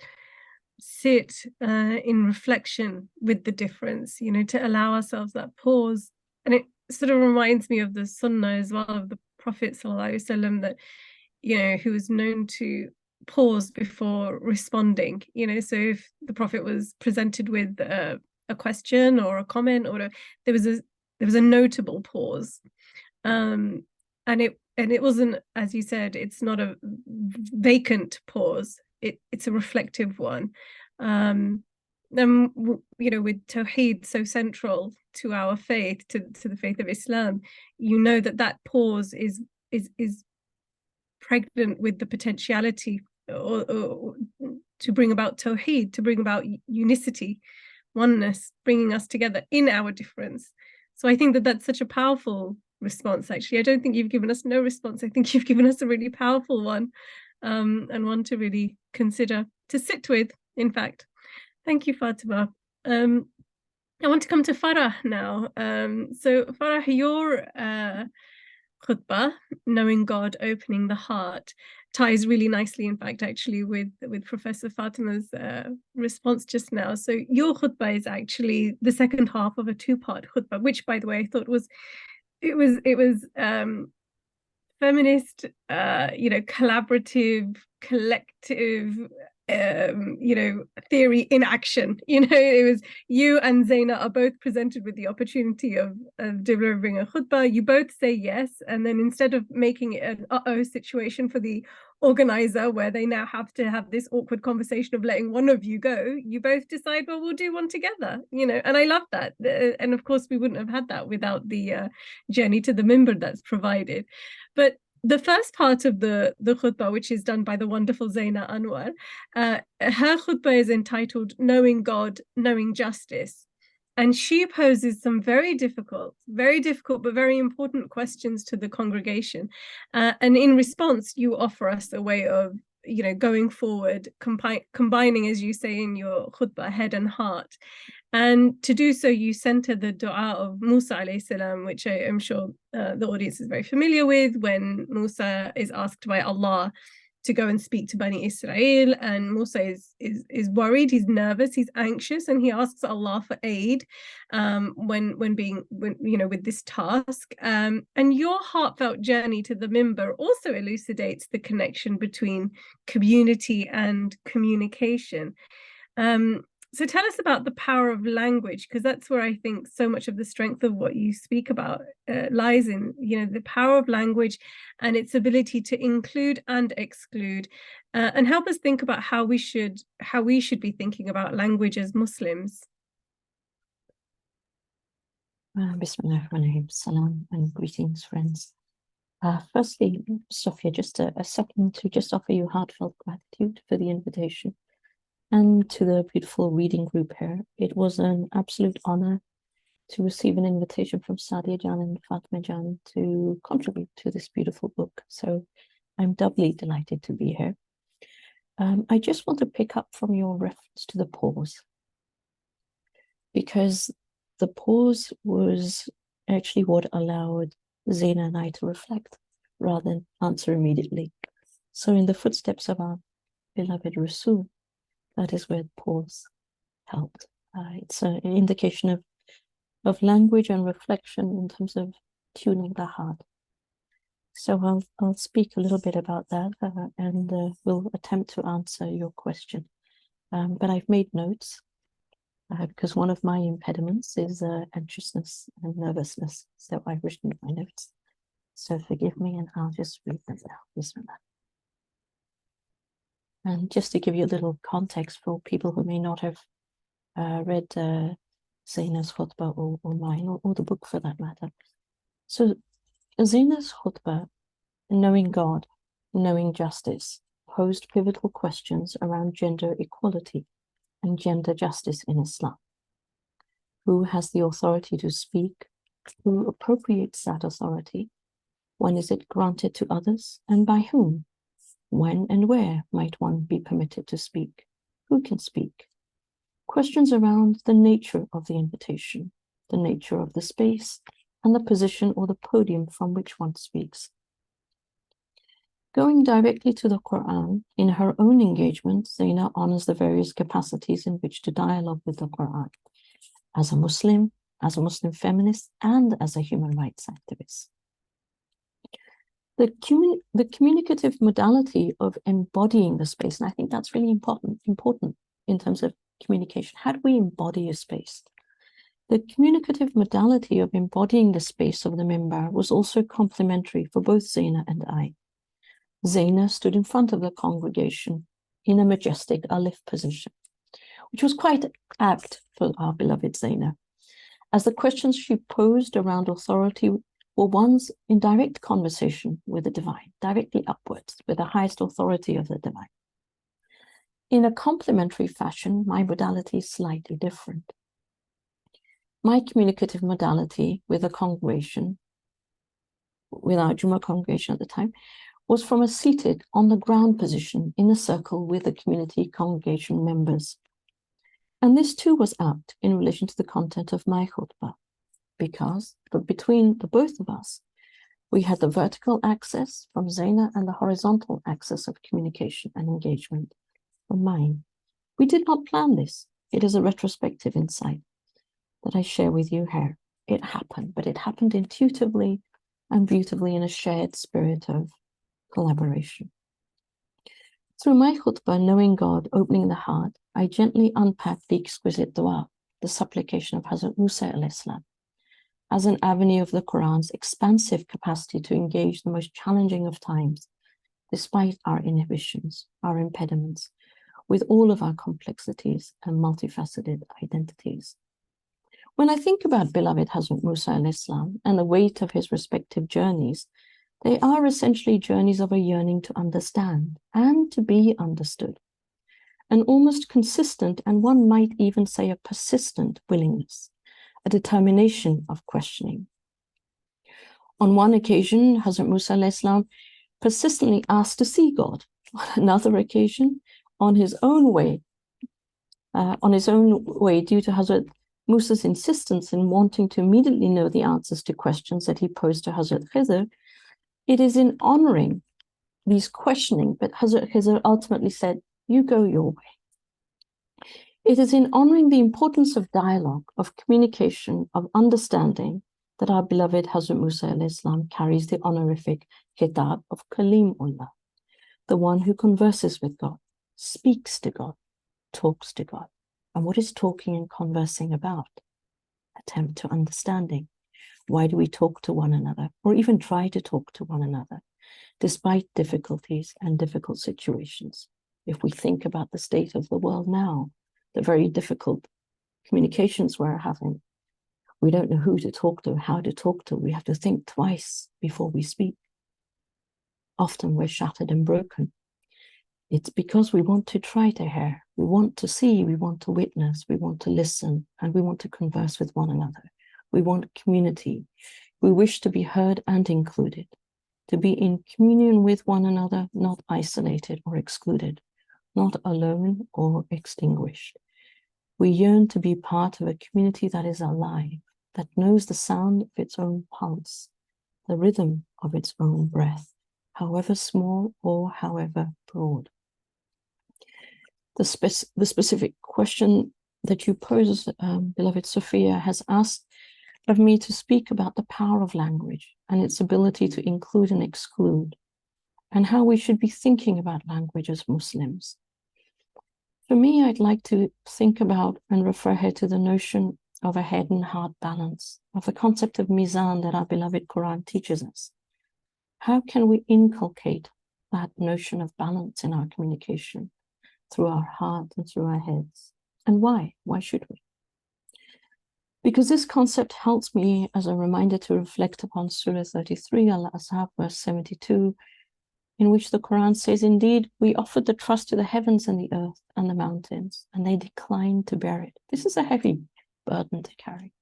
sit in reflection with the difference, you know, to allow ourselves that pause. And it sort of reminds me of the sunnah as well, of the Prophet ﷺ, that, you know, who was known to pause before responding. You know, so if the Prophet was presented with a question or a comment, or there was a notable pause, and it wasn't, as you said, it's not a vacant pause. It's a reflective one. And you know, with Tawheed so central to our faith, to the faith of Islam, you know that pause is pregnant with the potentiality or to bring about Tawheed, to bring about unicity, oneness, bringing us together in our difference. So I think that's such a powerful response. Actually, I don't think you've given us no response. I think you've given us a really powerful one, and one to really consider, to sit with, in fact. Thank you, Fatima. And I want to come to Farah now. So Farah, your khutbah, knowing God, opening the heart, ties really nicely, in fact, actually, with Professor Fatima's response just now. So your khutbah is actually the second half of a two-part khutbah, which, by the way, I thought was feminist, collaborative, collective, theory in action. It was you and Zaina are both presented with the opportunity of delivering a khutbah. You both say yes, and then instead of making it an uh-oh situation for the organizer where they now have to have this awkward conversation of letting one of you go, you both decide, well, we'll do one together, and I love that. And of course we wouldn't have had that without the journey to the minbar that's provided. But the first part of the khutbah, which is done by the wonderful Zaina Anwar, her khutbah is entitled Knowing God, Knowing Justice. And she poses some very difficult, but very important questions to the congregation. And in response, you offer us a way of, going forward, combining, as you say in your khutbah, head and heart. And to do so, you center the dua of Musa alayhi salam, which I am sure the audience is very familiar with, when Musa is asked by Allah to go and speak to Bani Israel, and Musa is worried, he's nervous, he's anxious, and he asks Allah for aid when with this task. And your heartfelt journey to the minbar also elucidates the connection between community and communication. So tell us about the power of language, because that's where I think so much of the strength of what you speak about lies in, the power of language and its ability to include and exclude, and help us think about how we should be thinking about language as Muslims. Bismillahirrahmanirrahim. Salam and greetings, friends. Firstly, Sofia, just a second to just offer you heartfelt gratitude for the invitation, and to the beautiful reading group here. It was an absolute honor to receive an invitation from Sadia Jan and Fatima Jan to contribute to this beautiful book. So I'm doubly delighted to be here. I just want to pick up from your reference to the pause, because the pause was actually what allowed Zaina and I to reflect rather than answer immediately. So in the footsteps of our beloved Rasul, that is where the pause helped. It's an indication of language and reflection in terms of tuning the heart. So I'll speak a little bit about that, and we'll attempt to answer your question. But I've made notes because one of my impediments is anxiousness and nervousness. So I've written my notes. So forgive me, and I'll just read them now. Bismillah. And just to give you a little context for people who may not have read Zaina's khutbah or mine, or the book for that matter. So Zaina's khutbah, Knowing God, Knowing Justice, posed pivotal questions around gender equality and gender justice in Islam. Who has the authority to speak? Who appropriates that authority? When is it granted to others, and by whom? When and where might one be permitted to speak? Who can speak? Questions around the nature of the invitation, the nature of the space, and the position or the podium from which one speaks. Going directly to the Quran, in her own engagement, Zaina honors the various capacities in which to dialogue with the Quran, as a Muslim feminist, and as a human rights activist. The communicative modality of embodying the space, and I think that's really important in terms of communication. How do we embody a space? The communicative modality of embodying the space of the minbar was also complementary for both Zaina and I. Zaina stood in front of the congregation in a majestic alif position, which was quite apt for our beloved Zaina, as the questions she posed around authority were ones in direct conversation with the divine, directly upwards, with the highest authority of the divine. In a complementary fashion, my modality is slightly different. My communicative modality with the congregation, with our Jummah congregation at the time, was from a seated on the ground position in a circle with the community congregation members. And this too was apt in relation to the content of my khutbah, because between the both of us, we had the vertical axis from Zaina and the horizontal axis of communication and engagement from mine. We did not plan this. It is a retrospective insight that I share with you here. It happened, but it happened intuitively and beautifully in a shared spirit of collaboration. Through my khutbah, knowing God, opening the heart, I gently unpacked the exquisite dua, the supplication of Hazrat Musa al-Islam, as an avenue of the Quran's expansive capacity to engage the most challenging of times, despite our inhibitions, our impediments, with all of our complexities and multifaceted identities. When I think about beloved Hazrat Musa al-Islam and the weight of his respective journeys, they are essentially journeys of a yearning to understand and to be understood, an almost consistent, and one might even say a persistent willingness, a determination of questioning. On one occasion, Hazrat Musa al-Islam persistently asked to see God. On another occasion, on his own way, due to Hazrat Musa's insistence in wanting to immediately know the answers to questions that he posed to Hazrat Khidr, it is in honoring these questioning, but Hazrat Khidr ultimately said, "You go your way." It is in honoring the importance of dialogue, of communication, of understanding, that our beloved Hazrat Musa al-Islam carries the honorific khitab of Kalimullah, the one who converses with God, speaks to God, talks to God. And what is talking and conversing about? Attempt to understanding. Why do we talk to one another, or even try to talk to one another, despite difficulties and difficult situations? If we think about the state of the world now, the very difficult communications we're having, we don't know who to talk to, how to talk to. We have to think twice before we speak. Often we're shattered and broken. It's because we want to try to hear, we want to see, we want to witness, we want to listen, and we want to converse with one another. We want community. We wish to be heard and included, to be in communion with one another, not isolated or excluded, not alone or extinguished. We yearn to be part of a community that is alive, that knows the sound of its own pulse, the rhythm of its own breath, however small or however broad. The specific question that you pose, beloved Sofia, has asked of me to speak about the power of language and its ability to include and exclude, and how we should be thinking about language as Muslims. For me, I'd like to think about and refer here to the notion of a head and heart balance, of the concept of mizan that our beloved Quran teaches us. How can we inculcate that notion of balance in our communication through our heart and through our heads? And why? Why should we? Because this concept helps me as a reminder to reflect upon Surah 33, Al-Ahzab, verse 72, in which the Quran says, "Indeed, we offered the trust to the heavens and the earth and the mountains, and they declined to bear it." This is a heavy burden to carry,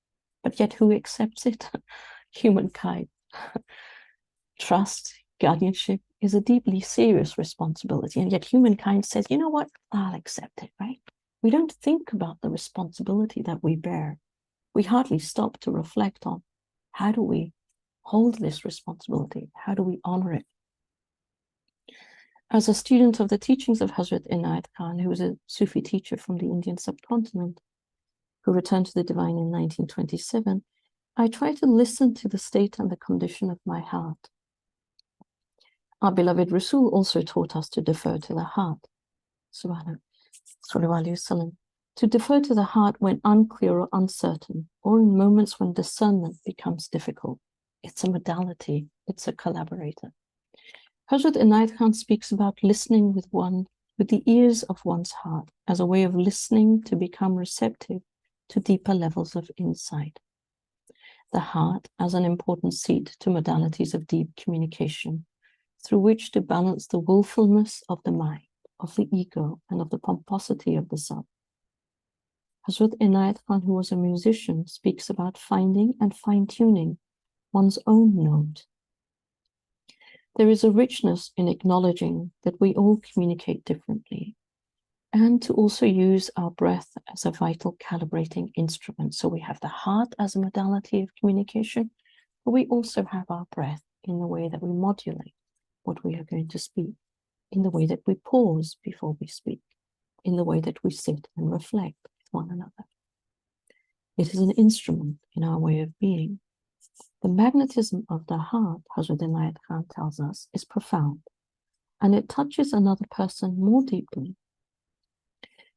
but yet who accepts it? Humankind. Trust, guardianship is a deeply serious responsibility, and yet humankind says, "You know what? I'll accept it," right? We don't think about the responsibility that we bear. We hardly stop to reflect on how do we hold this responsibility? How do we honor it? As a student of the teachings of Hazrat Inayat Khan, who was a Sufi teacher from the Indian subcontinent, who returned to the divine in 1927, I try to listen to the state and the condition of my heart. Our beloved Rasul also taught us to defer to the heart. Sallallahu Alaihi Wasallam. To defer to the heart when unclear or uncertain, or in moments when discernment becomes difficult. It's a modality, it's a collaborator. Hazrat Inayat Khan speaks about listening with the ears of one's heart as a way of listening to become receptive to deeper levels of insight. The heart as an important seat to modalities of deep communication, through which to balance the willfulness of the mind, of the ego, and of the pomposity of the self. Hazrat Inayat Khan, who was a musician, speaks about finding and fine-tuning one's own note. There is a richness in acknowledging that we all communicate differently, and to also use our breath as a vital calibrating instrument. So we have the heart as a modality of communication, but we also have our breath in the way that we modulate what we are going to speak, in the way that we pause before we speak, in the way that we sit and reflect with one another. It is an instrument in our way of being. The magnetism of the heart, Hazrat Inayat Khan tells us, is profound, and it touches another person more deeply.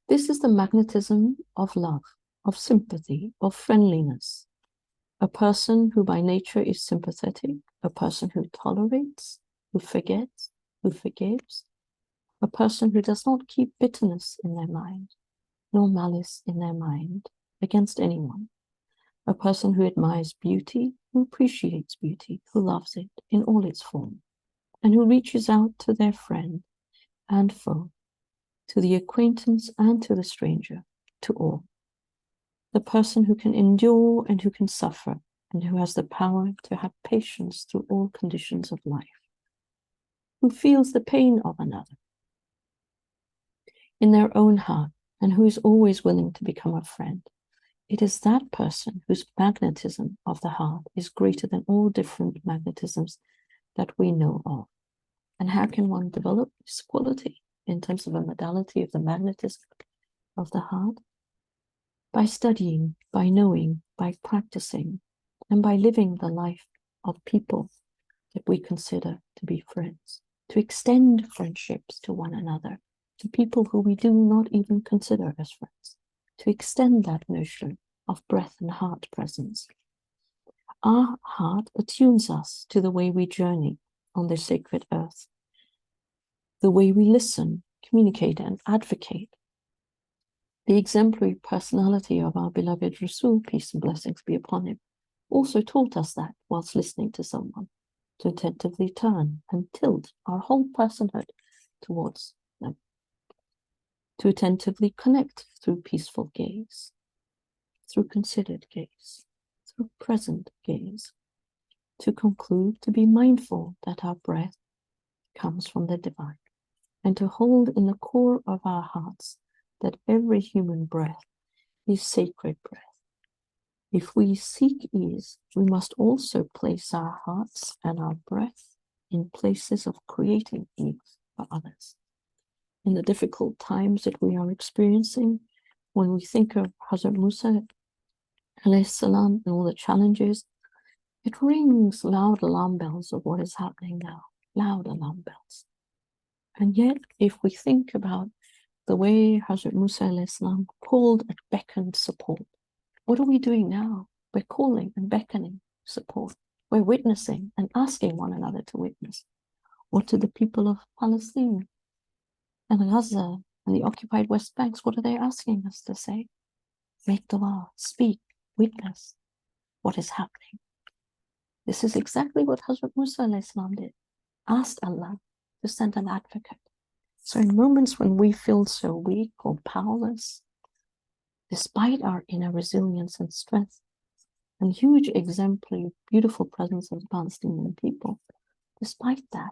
This is the magnetism of love, of sympathy, of friendliness. A person who by nature is sympathetic, a person who tolerates, who forgets, who forgives, a person who does not keep bitterness in their mind, nor malice in their mind against anyone, a person who admires beauty, who appreciates beauty, who loves it in all its form, and who reaches out to their friend and foe, to the acquaintance and to the stranger, to all. The person who can endure and who can suffer, and who has the power to have patience through all conditions of life, who feels the pain of another in their own heart, and who is always willing to become a friend. It is that person whose magnetism of the heart is greater than all different magnetisms that we know of. And how can one develop this quality in terms of a modality of the magnetism of the heart? By studying, by knowing, by practicing, and by living the life of people that we consider to be friends, to extend friendships to one another, to people who we do not even consider as friends, to extend that notion of breath and heart presence. Our heart attunes us to the way we journey on this sacred earth, the way we listen, communicate, and advocate. The exemplary personality of our beloved Rasul, peace and blessings be upon him, also taught us that whilst listening to someone, to attentively turn and tilt our whole personhood towards them, to attentively connect through peaceful gaze, through considered gaze, through present gaze, to conclude to be mindful that our breath comes from the divine, and to hold in the core of our hearts that every human breath is sacred breath. If we seek ease, we must also place our hearts and our breath in places of creating ease for others. In the difficult times that we are experiencing, when we think of Hazrat Musa alayhi salam and all the challenges, it rings loud alarm bells of what is happening now, loud alarm bells. And yet, if we think about the way Hazrat Musa alayhi salam called and beckoned support, what are we doing now? We're calling and beckoning support. We're witnessing and asking one another to witness. What do the people of Palestine and Gaza and the occupied West Banks, what are they asking us to say? Make dua, speak, witness what is happening. This is exactly what Hazrat Musa alayhi salam did. Asked Allah to send an advocate. So in moments when we feel so weak or powerless, despite our inner resilience and strength, and huge exemplary, beautiful presence of the Palestinian people, despite that,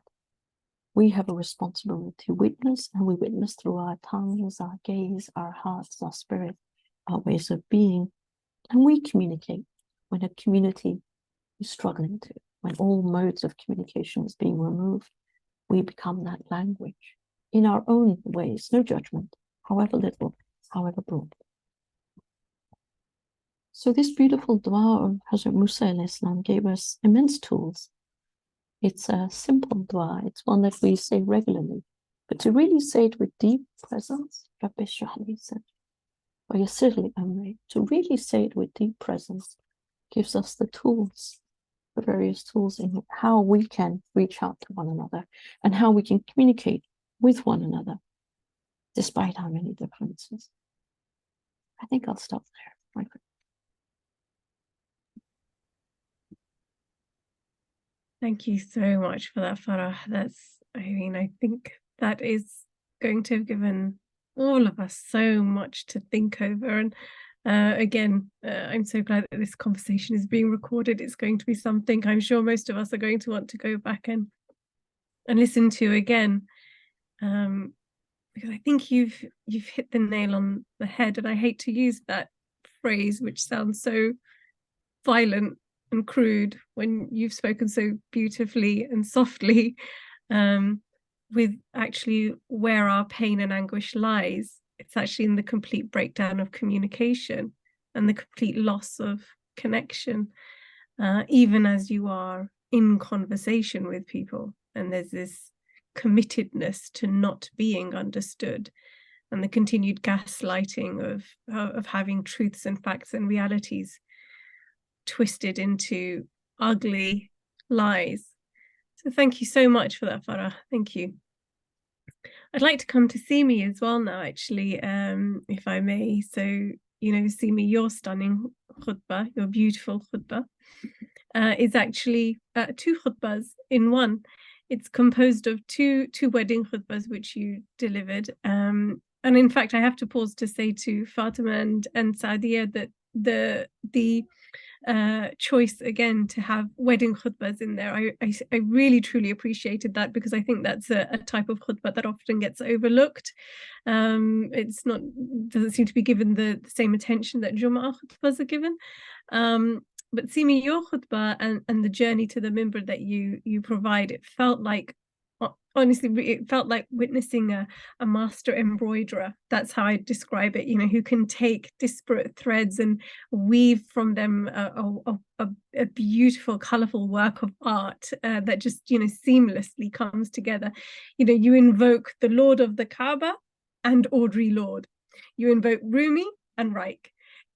we have a responsibility to witness, and we witness through our tongues, our gaze, our hearts, our spirit, our ways of being, and we communicate when a community is struggling to, when all modes of communication is being removed, we become that language in our own ways, no judgment, however little, however broad. So this beautiful dua of Hazrat Musa alayhi salam gave us immense tools. It's a simple dua, it's one that we say regularly, but to really say it with deep presence, Rabbi Shrah li sadri wa yassir li amri, to really say it with deep presence gives us the tools, the various tools in how we can reach out to one another and how we can communicate with one another despite our many differences. I think I'll stop there, my friend. Thank you so much for that, Farah. I think that is going to have given all of us so much to think over. And again, I'm so glad that this conversation is being recorded. It's going to be something I'm sure most of us are going to want to go back and listen to again. because I think you've hit the nail on the head, and I hate to use that phrase, which sounds so violent and crude, when you've spoken so beautifully and softly, with actually where our pain and anguish lies. It's actually in the complete breakdown of communication and the complete loss of connection, even as you are in conversation with people, and there's this committedness to not being understood, and the continued gaslighting of having truths and facts and realities twisted into ugly lies. So thank you so much for that, Farah. Thank you. I'd like to come to Seemi as well now, actually, if I may. So, Seemi, your stunning khutbah, your beautiful khutbah, is actually 2 khutbahs in one. It's composed of two wedding khutbahs which you delivered. And in fact, I have to pause to say to Fatima and Sadia that the choice again to have wedding khutbahs in there, I really truly appreciated that, because I think that's a type of khutbah that often gets overlooked. It's not, doesn't seem to be given the same attention that Jum'ah khutbahs are given. But Seemi, your khutbah and the journey to the minbar that you provide, it felt like, honestly, it felt like witnessing a master embroiderer. That's how I describe it, who can take disparate threads and weave from them a beautiful, colorful work of art that just, seamlessly comes together. You invoke the Lord of the Kaaba and Audrey Lord. You invoke Rumi and Reich.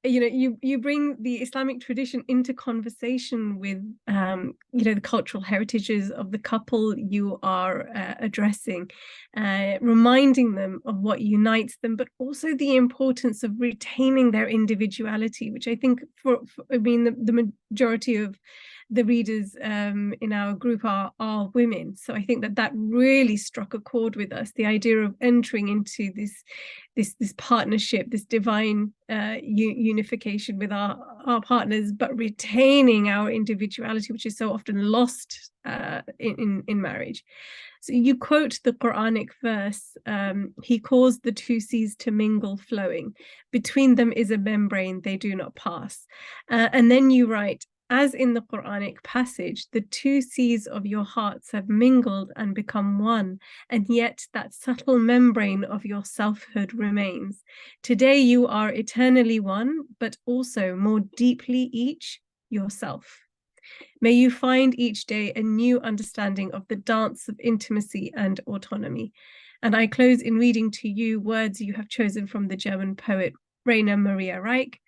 You bring the Islamic tradition into conversation with, the cultural heritages of the couple you are addressing, reminding them of what unites them, but also the importance of retaining their individuality, which I think the majority of the readers in our group are women. So I think that really struck a chord with us, the idea of entering into this partnership, this divine unification with our partners, but retaining our individuality, which is so often lost in marriage. So you quote the Quranic verse, he caused the 2 seas to mingle flowing. Between them is a membrane, they do not pass. And then you write, as in the Quranic passage, the 2 seas of your hearts have mingled and become one, and yet that subtle membrane of your selfhood remains. Today you are eternally one, but also more deeply each yourself. May you find each day a new understanding of the dance of intimacy and autonomy. And I close in reading to you words you have chosen from the German poet Rainer Maria Reich.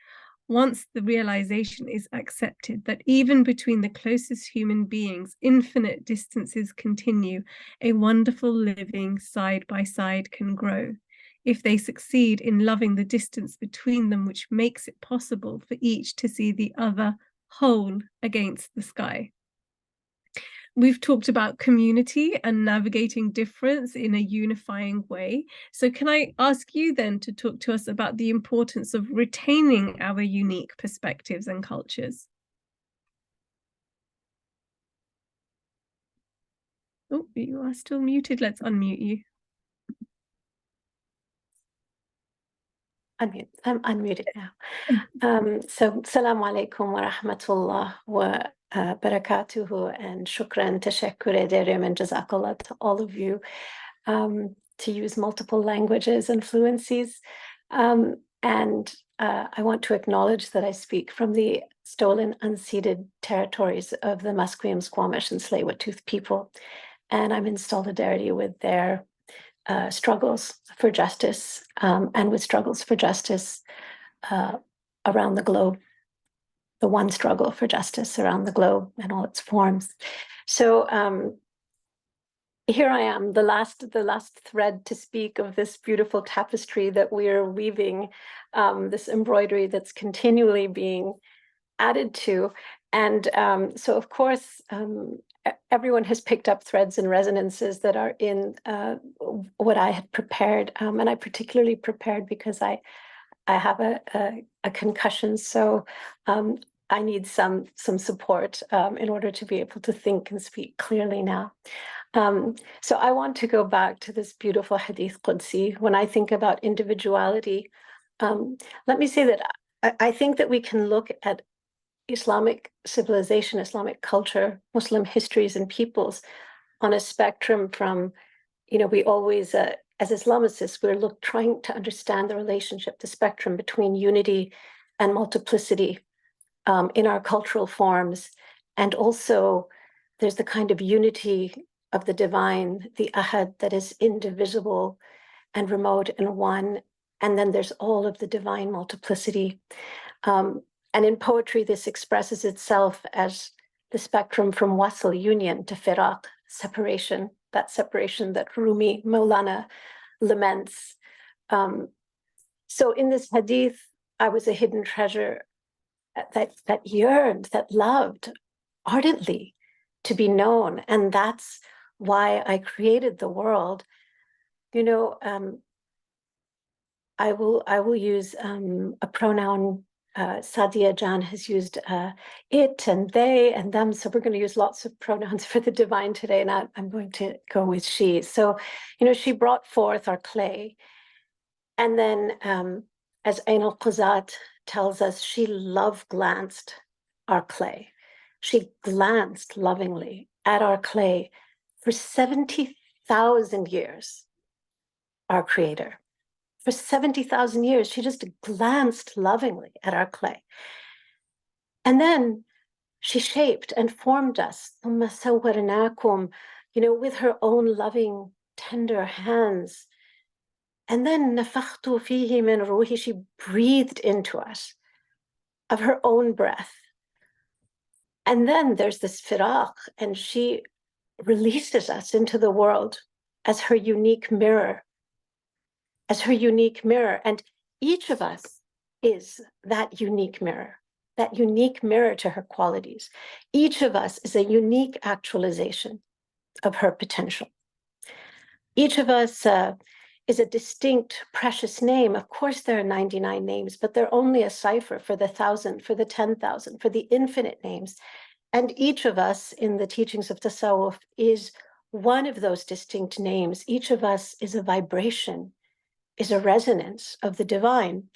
Once the realization is accepted that even between the closest human beings, infinite distances continue, a wonderful living side by side can grow. If they succeed in loving the distance between them, which makes it possible for each to see the other whole against the sky. We've talked about community and navigating difference in a unifying way. So can I ask you then to talk to us about the importance of retaining our unique perspectives and cultures? Oh, you are still muted. Let's unmute you. Unmute. I'm unmuted now. So, Assalamu alaikum wa rahmatullah wa barakatuhu, and shukran, tashakkur, ederim, and jazakallah to all of you, to use multiple languages and fluencies. And I want to acknowledge that I speak from the stolen, unceded territories of the Musqueam, Squamish, and Tsleil-Waututh people, and I'm in solidarity with their struggles for justice, and with struggles for justice around the globe, the one struggle for justice around the globe and all its forms. So here I am, the last thread to speak of this beautiful tapestry that we're weaving, this embroidery that's continually being added to. And so, of course, everyone has picked up threads and resonances that are in what I had prepared, and I particularly prepared because I have a concussion, so I need some support in order to be able to think and speak clearly now. So I want to go back to this beautiful Hadith Qudsi. When I think about individuality, let me say that I think that we can look at Islamic civilization, Islamic culture, Muslim histories and peoples on a spectrum from, we always, as Islamicists, we're trying to understand the relationship, the spectrum between unity and multiplicity in our cultural forms. And also there's the kind of unity of the divine, the ahad that is indivisible and remote and one. And then there's all of the divine multiplicity. And in poetry, this expresses itself as the spectrum from wasl, union, to firaq, separation, that Rumi, Maulana laments. So in this hadith, I was a hidden treasure that yearned, that loved ardently to be known. And that's why I created the world. I will use a pronoun. Sadia Jan has used it and they and them. So we're going to use lots of pronouns for the divine today. And I'm going to go with she. So, she brought forth our clay. And then as Ain al-Quzat tells us, she love-glanced our clay. She glanced lovingly at our clay for 70,000 years, our creator. For 70,000 years, she just glanced lovingly at our clay. And then she shaped and formed us, with her own loving, tender hands. And then nafakhtu fihi min ruhi, she breathed into us of her own breath. And then there's this firaq, and she releases us into the world as her unique mirror. And each of us is that unique mirror to her qualities. Each of us is a unique actualization of her potential. Each of us is a distinct, precious name. Of course, there are 99 names, but they're only a cipher for the 1,000, for the 10,000, for the infinite names. And each of us in the teachings of Tasawwuf is one of those distinct names. Each of us is a vibration, is a resonance of the divine.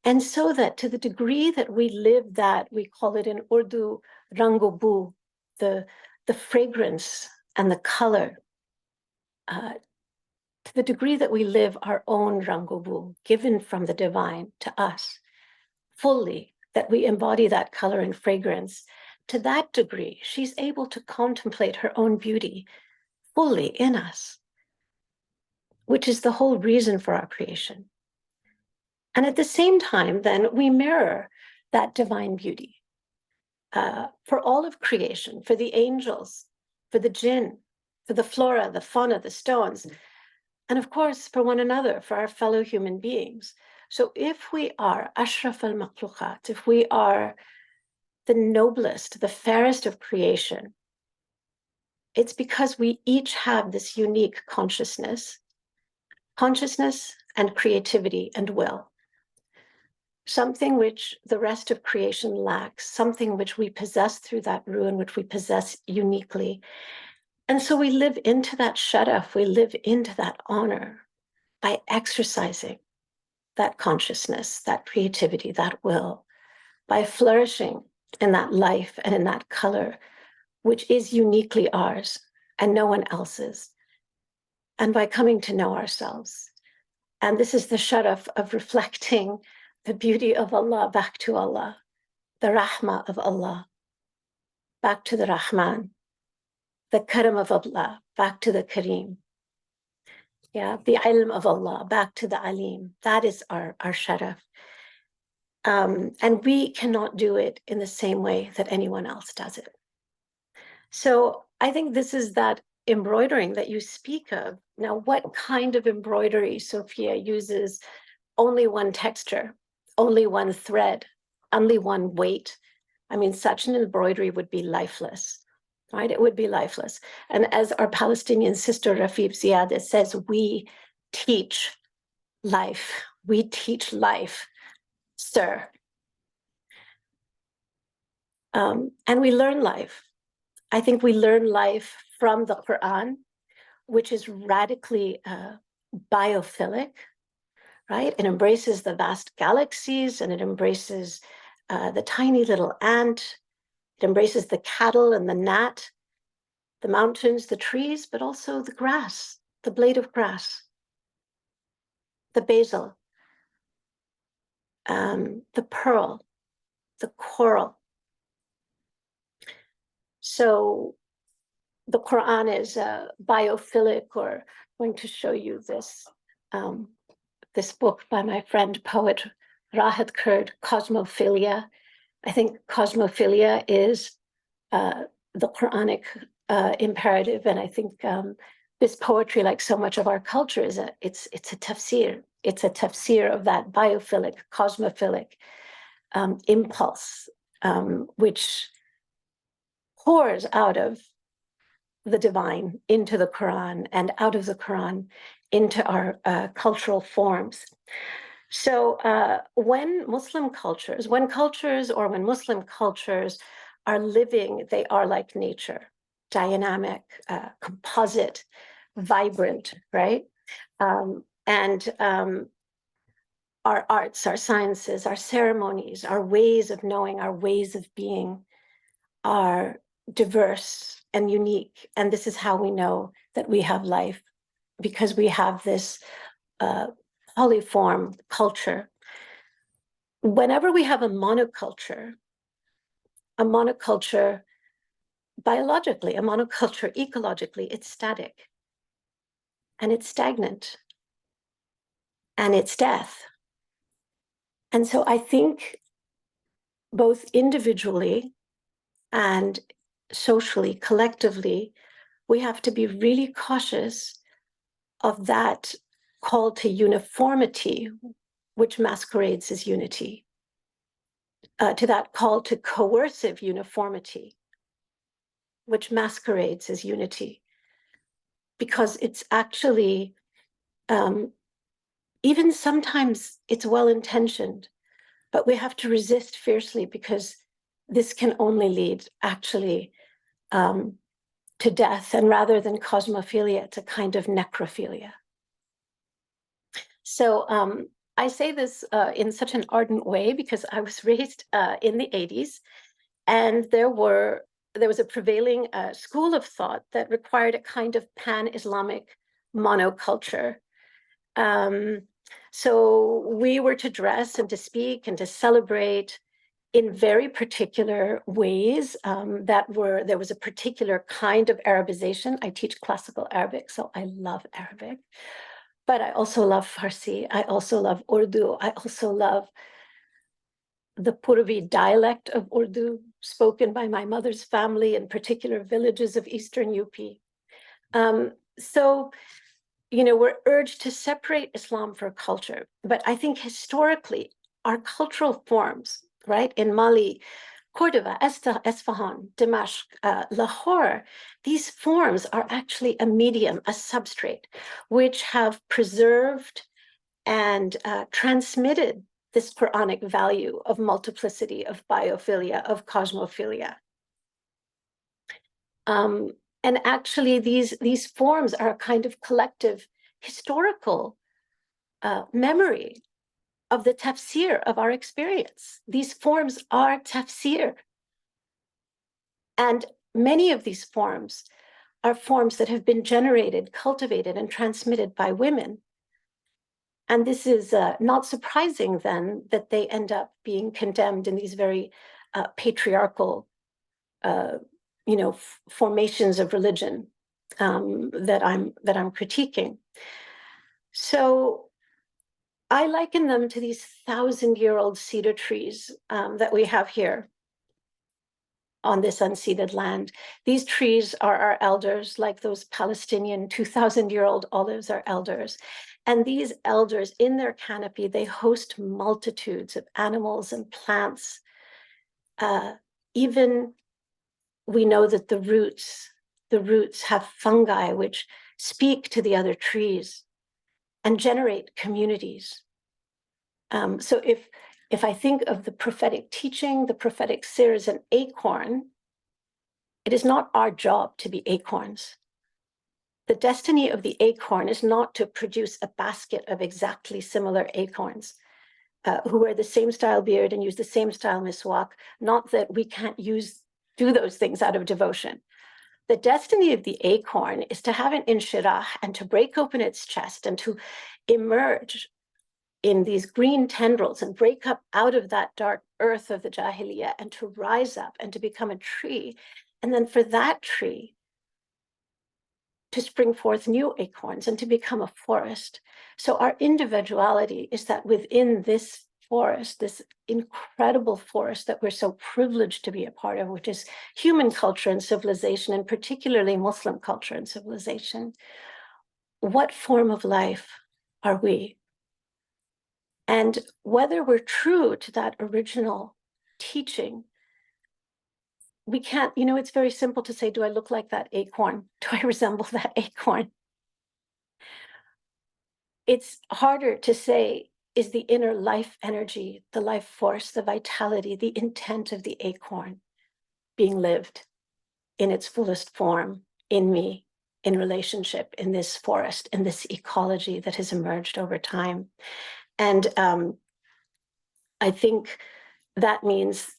And so that to the degree that we live that, we call it in Urdu, rangobu, the fragrance and the color, to the degree that we live our own rangobu, given from the divine to us, fully, that we embody that color and fragrance, to that degree, she's able to contemplate her own beauty fully in us, which is the whole reason for our creation. And at the same time, then, we mirror that divine beauty for all of creation, for the angels, for the jinn, for the flora, the fauna, the stones, and of course, for one another, for our fellow human beings. So if we are ashraf al-makhluqat, if we are the noblest, the fairest of creation, it's because we each have this unique consciousness and creativity and will. Something which the rest of creation lacks, something which we possess through that ruin, which we possess uniquely. And so we live into that sharaf, we live into that honor by exercising that consciousness, that creativity, that will, by flourishing in that life and in that color, which is uniquely ours and no one else's, and by coming to know ourselves. And this is the sharaf of reflecting the beauty of Allah back to Allah, the rahmah of Allah back to the Rahman, the karam of Allah back to the Kareem, the ilm of Allah back to the Alim. That is our sharaf. And we cannot do it in the same way that anyone else does it. So I think this is that embroidering that you speak of. Now, what kind of embroidery Sofia uses only one texture, only one thread, only one weight? I mean, such an embroidery would be lifeless, right? It would be lifeless. And as our Palestinian sister Rafib Ziyadah says, we teach life. We teach life, sir. And we learn life. I think we learn life from the Quran, which is radically biophilic, right? It embraces the vast galaxies, and it embraces the tiny little ant. It embraces the cattle and the gnat, the mountains, the trees, but also the grass, the blade of grass, the basil, the pearl, the coral. So the Quran is biophilic, or I'm going to show you this, this book by my friend, poet Rahat Kurd, Cosmophilia. I think cosmophilia is the Quranic imperative, and I think this poetry, like so much of our culture, is it's a tafsir. It's a tafsir of that biophilic, cosmophilic impulse, which pours out of the divine into the Quran, and out of the Quran into our cultural forms. So when Muslim cultures, when Muslim cultures are living, they are like nature, dynamic, composite, vibrant, right? And our arts, our sciences, our ceremonies, our ways of knowing, our ways of being are diverse and unique. And this is how we know that we have life, because we have this polyform culture. Whenever we have a monoculture biologically, a monoculture ecologically, it's static, and it's stagnant, and it's death. And so I think both individually and socially, collectively, we have to be really cautious of that call to uniformity, which masquerades as unity, to that call to coercive uniformity, which masquerades as unity, because it's actually, even sometimes it's well-intentioned, but we have to resist fiercely, because this can only lead actually to death, and rather than cosmophilia, it's a kind of necrophilia. So I say this in such an ardent way because I was raised in the 80s, and there was a prevailing school of thought that required a kind of pan-Islamic monoculture. So we were to dress and to speak and to celebrate in very particular ways. There was a particular kind of Arabization. I teach classical Arabic, so I love Arabic, but I also love Farsi. I also love Urdu. I also love the Purvi dialect of Urdu, spoken by my mother's family in particular villages of Eastern UP. So, you know, we're urged to separate Islam from culture, but I think historically, our cultural forms, right, in Mali, Cordoba, Esfahan, Damascus, Lahore, these forms are actually a medium, a substrate, which have preserved and transmitted this Quranic value of multiplicity, of biophilia, of cosmophilia. And actually, these forms are a kind of collective historical memory of the tafsir of our experience. These forms are tafsir. And many of these forms are forms that have been generated, cultivated, and transmitted by women. And this is not surprising then that they end up being condemned in these very patriarchal formations of religion that I'm critiquing. So I liken them to these 1,000-year-old cedar trees that we have here on this unceded land. These trees are our elders, like those Palestinian 2,000-year-old olives are elders. And these elders, in their canopy, they host multitudes of animals and plants. Even we know that the roots have fungi which speak to the other trees and generate communities. So if I think of the prophetic teaching, the prophetic seer as an acorn, It is not our job to be acorns. The destiny of the acorn is not to produce a basket of exactly similar acorns who wear the same style beard and use the same style miswak. Not that we can't do those things out of devotion. The destiny of the acorn is to have an inshirah and to break open its chest and to emerge in these green tendrils and break up out of that dark earth of the Jahiliyyah and to rise up and to become a tree. And then for that tree to spring forth new acorns and to become a forest. So our individuality is that within this forest, this incredible forest that we're so privileged to be a part of, which is human culture and civilization, and particularly Muslim culture and civilization, what form of life are we? And whether we're true to that original teaching, we can't, it's very simple to say, do I look like that acorn? Do I resemble that acorn? It's harder to say, is the inner life energy, the life force, the vitality, the intent of the acorn being lived in its fullest form in me, in relationship, in this forest, in this ecology that has emerged over time. And I think that means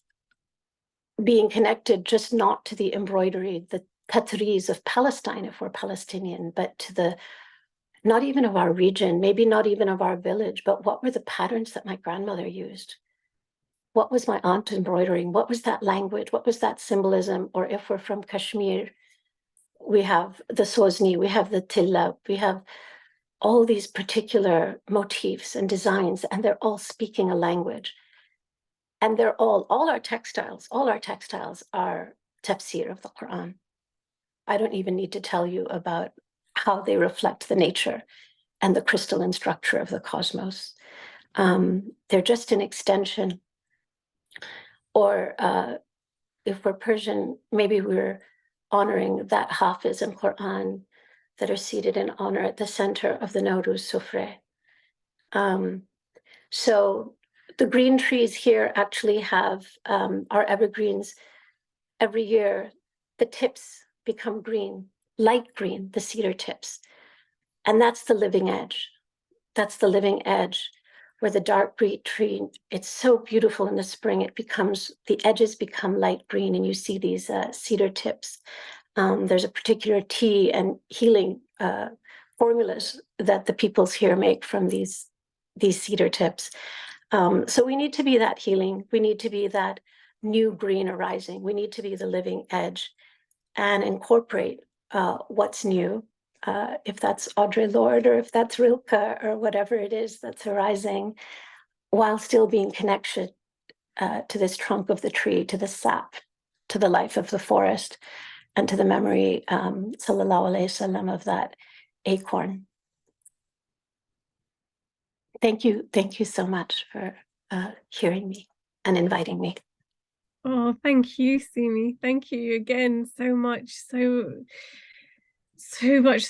being connected just not to the embroidery, the tatriz of Palestine, if we're Palestinian, but to not even of our region, maybe not even of our village, but what were the patterns that my grandmother used? What was my aunt embroidering? What was that language? What was that symbolism? Or if we're from Kashmir, we have the Sozni, we have the Tilla, we have all these particular motifs and designs, and they're all speaking a language. And they're all our textiles are tafsir of the Quran. I don't even need to tell you about how they reflect the nature and the crystalline structure of the cosmos. They're just an extension. Or if we're Persian, maybe we're honoring that Hafiz and Quran that are seated in honor at the center of the Nowruz Sufre. So the green trees here actually have our evergreens. Every year, the tips become green, light green, the cedar tips. And that's the living edge. That's the living edge where the dark green tree, it's so beautiful in the spring, the edges become light green and you see these cedar tips. There's a particular tea and healing formulas that the peoples here make from these cedar tips. So we need to be that healing. We need to be that new green arising. We need to be the living edge and incorporate what's new, if that's Audre Lorde or if that's Rilke or whatever it is that's arising, while still being connected to this trunk of the tree, to the sap, to the life of the forest, and to the memory, sallallahu alaihi wasallam, of that acorn. Thank you so much for hearing me and inviting me. Oh, thank you, Seemi. Thank you again so much. So much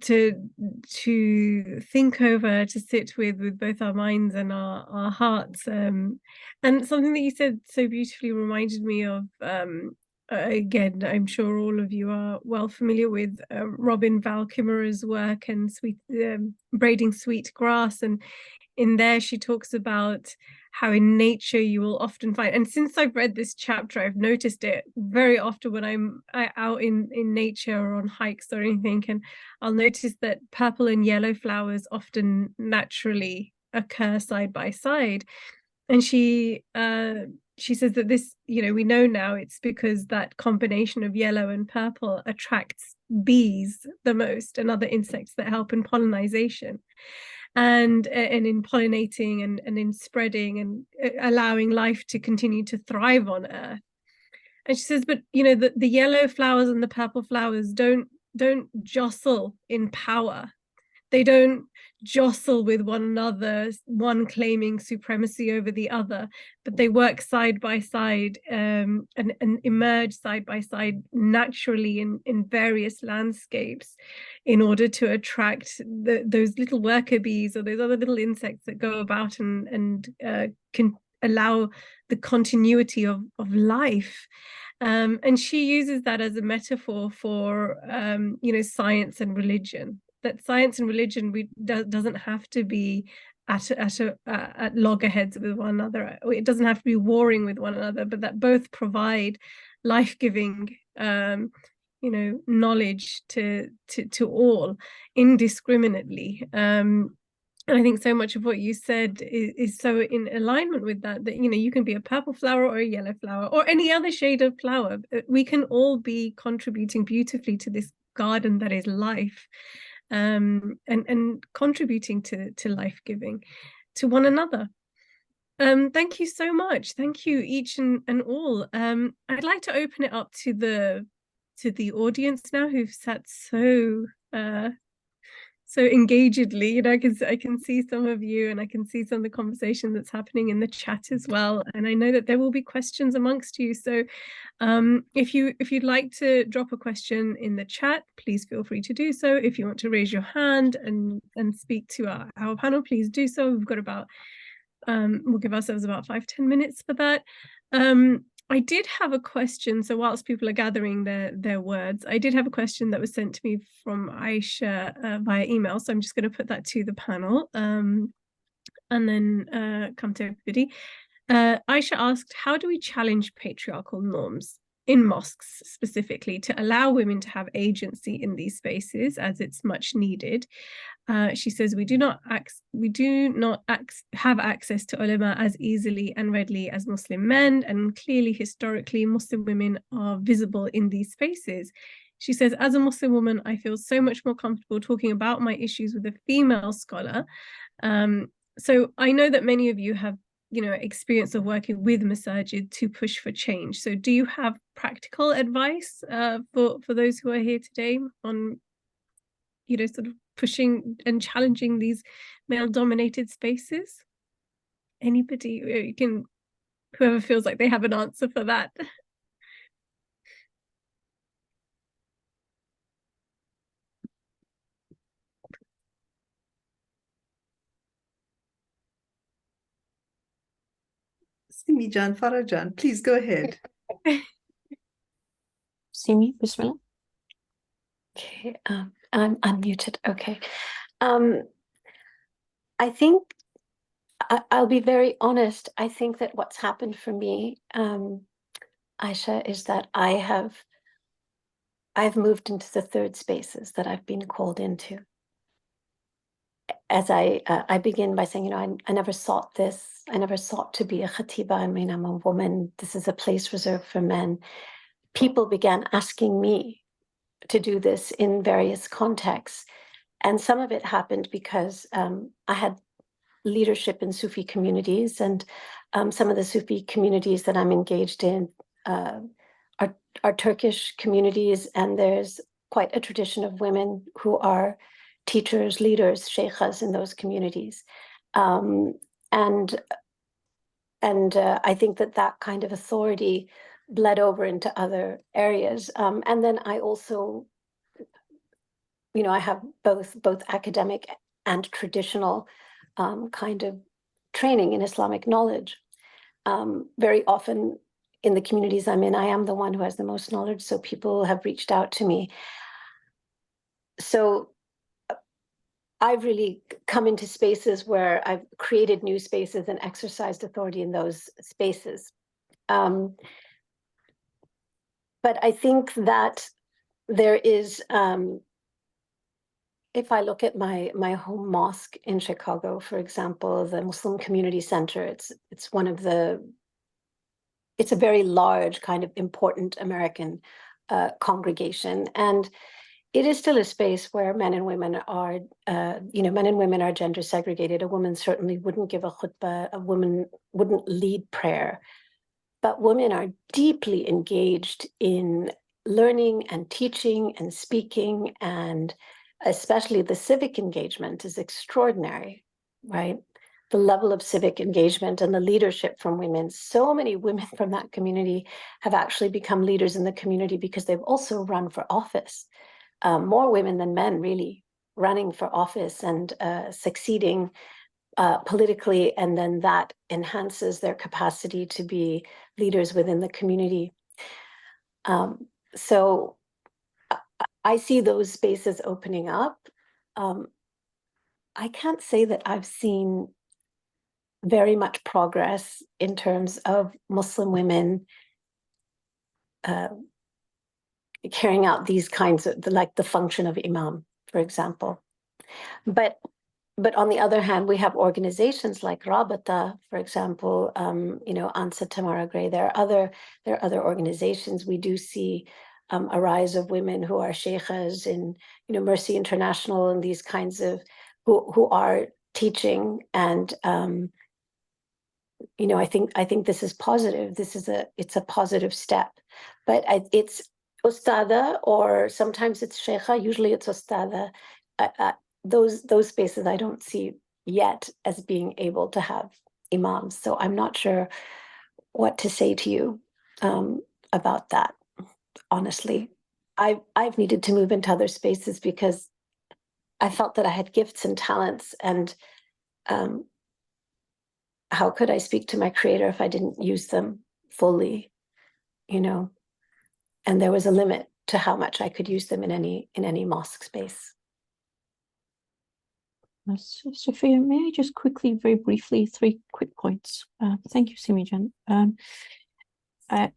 to think over, to sit with both our minds and our hearts. And something that you said so beautifully reminded me of, again, I'm sure all of you are well familiar with Robin Valkimmer's work and braiding sweet grass. And in there, she talks about how in nature you will often find, and since I've read this chapter, I've noticed it very often when I'm out in nature or on hikes or anything, and I'll notice that purple and yellow flowers often naturally occur side by side. And she says that this, we know now it's because that combination of yellow and purple attracts bees the most and other insects that help in pollination. And in pollinating and in spreading and allowing life to continue to thrive on Earth. And she says, but the yellow flowers and the purple flowers don't jostle in power. They don't jostle with one another, one claiming supremacy over the other, but they work side by side and emerge side by side naturally in various landscapes in order to attract those little worker bees or those other little insects that go about and can allow the continuity of life. And she uses that as a metaphor for, science and religion. That science and religion doesn't have to be at loggerheads with one another. It doesn't have to be warring with one another, but that both provide life-giving, knowledge to all indiscriminately. And I think so much of what you said is so in alignment with that, you can be a purple flower or a yellow flower or any other shade of flower. We can all be contributing beautifully to this garden that is life, and contributing to life giving to one another. Thank you so much. Thank you each and all. I'd like to open it up to the audience now, who've sat so engagedly. I can see some of you, and I can see some of the conversation that's happening in the chat as well. And I know that there will be questions amongst you. So if you'd like to drop a question in the chat, please feel free to do so. If you want to raise your hand and speak to our panel, please do so. We've got about we'll give ourselves about 5-10 minutes for that. I did have a question. So whilst people are gathering their words, I did have a question that was sent to me from Aisha via email. So I'm just going to put that to the panel, and then come to everybody. Aisha asked, how do we challenge patriarchal norms in mosques specifically to allow women to have agency in these spaces, as it's much needed? She says we do not have access to ulama as easily and readily as Muslim men, and clearly historically Muslim women are visible in these spaces. She says, as a Muslim woman, I feel so much more comfortable talking about my issues with a female scholar. So I know that many of you have experience of working with masajid to push for change. So do you have practical advice for those who are here today on sort of pushing and challenging these male-dominated spaces? Anybody? You can, whoever feels like they have an answer for that. Seemi Jan, Farah Jan, please go ahead. Seemi, Bismillah. Okay, I'm unmuted. Okay. I think I'll be very honest. I think that what's happened for me, Aisha, is that I've moved into the third spaces that I've been called into. As I begin by saying, I never sought this. I never sought to be a khatiba. I mean, I'm a woman. This is a place reserved for men. People began asking me to do this in various contexts. And some of it happened because I had leadership in Sufi communities, and some of the Sufi communities that I'm engaged in are Turkish communities, and there's quite a tradition of women who are teachers, leaders, sheikhas in those communities. And I think that kind of authority bled over into other areas. And then I also, I have both academic and traditional kind of training in Islamic knowledge. Very often in the communities I'm in, I am the one who has the most knowledge, so people have reached out to me. So I've really come into spaces where I've created new spaces and exercised authority in those spaces. But I think that there is, if I look at my home mosque in Chicago, for example, the Muslim Community Center, it's a very large kind of important American congregation, and it is still a space where men and women are, gender segregated. A woman certainly wouldn't give a khutbah, a woman wouldn't lead prayer, but women are deeply engaged in learning and teaching and speaking, and especially the civic engagement is extraordinary, right? The level of civic engagement and the leadership from women. So many women from that community have actually become leaders in the community because they've also run for office. More women than men really running for office and succeeding politically, and then that enhances their capacity to be leaders within the community. So I see those spaces opening up. I can't say that I've seen very much progress in terms of Muslim women carrying out these kinds of, like the function of imam, for example. But on the other hand, we have organizations like Rabata, for example, Ansa Tamara Gray. There are other organizations. We do see a rise of women who are sheikhas in, Mercy International and these kinds of, who are teaching. And I think this is positive. It's a positive step, but it's ustada, or sometimes it's sheikha. Usually it's ustada. Those spaces I don't see yet as being able to have imams. So I'm not sure what to say to you about that. Honestly, I've needed to move into other spaces because I felt that I had gifts and talents, and how could I speak to my creator if I didn't use them fully, And there was a limit to how much I could use them in any mosque space. Sofia, may I just quickly, very briefly, 3 quick points. Thank you, Seemi Jan.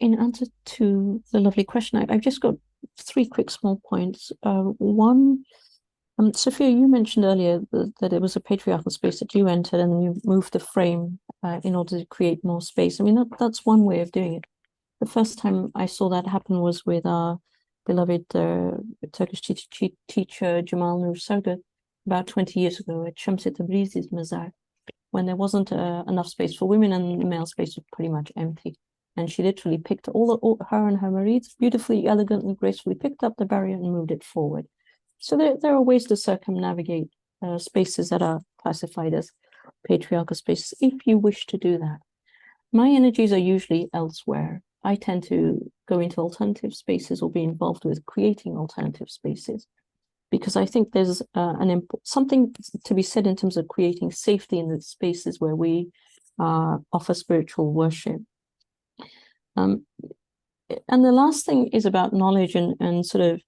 In answer to the lovely question, I've just got 3 quick small points. One, Sofia, you mentioned earlier that it was a patriarchal space that you entered and you moved the frame in order to create more space. I mean, that's one way of doing it. The first time I saw that happen was with our beloved Turkish teacher Jamal Nur Saudat about 20 years ago at Shamsi Tabrizi's Mazar, when there wasn't enough space for women and the male space was pretty much empty. And she literally picked all her and her marids beautifully, elegantly, gracefully picked up the barrier and moved it forward. So there are ways to circumnavigate spaces that are classified as patriarchal spaces if you wish to do that. My energies are usually elsewhere. I tend to go into alternative spaces or be involved with creating alternative spaces, because I think there's something to be said in terms of creating safety in the spaces where we offer spiritual worship. And the last thing is about knowledge and sort of,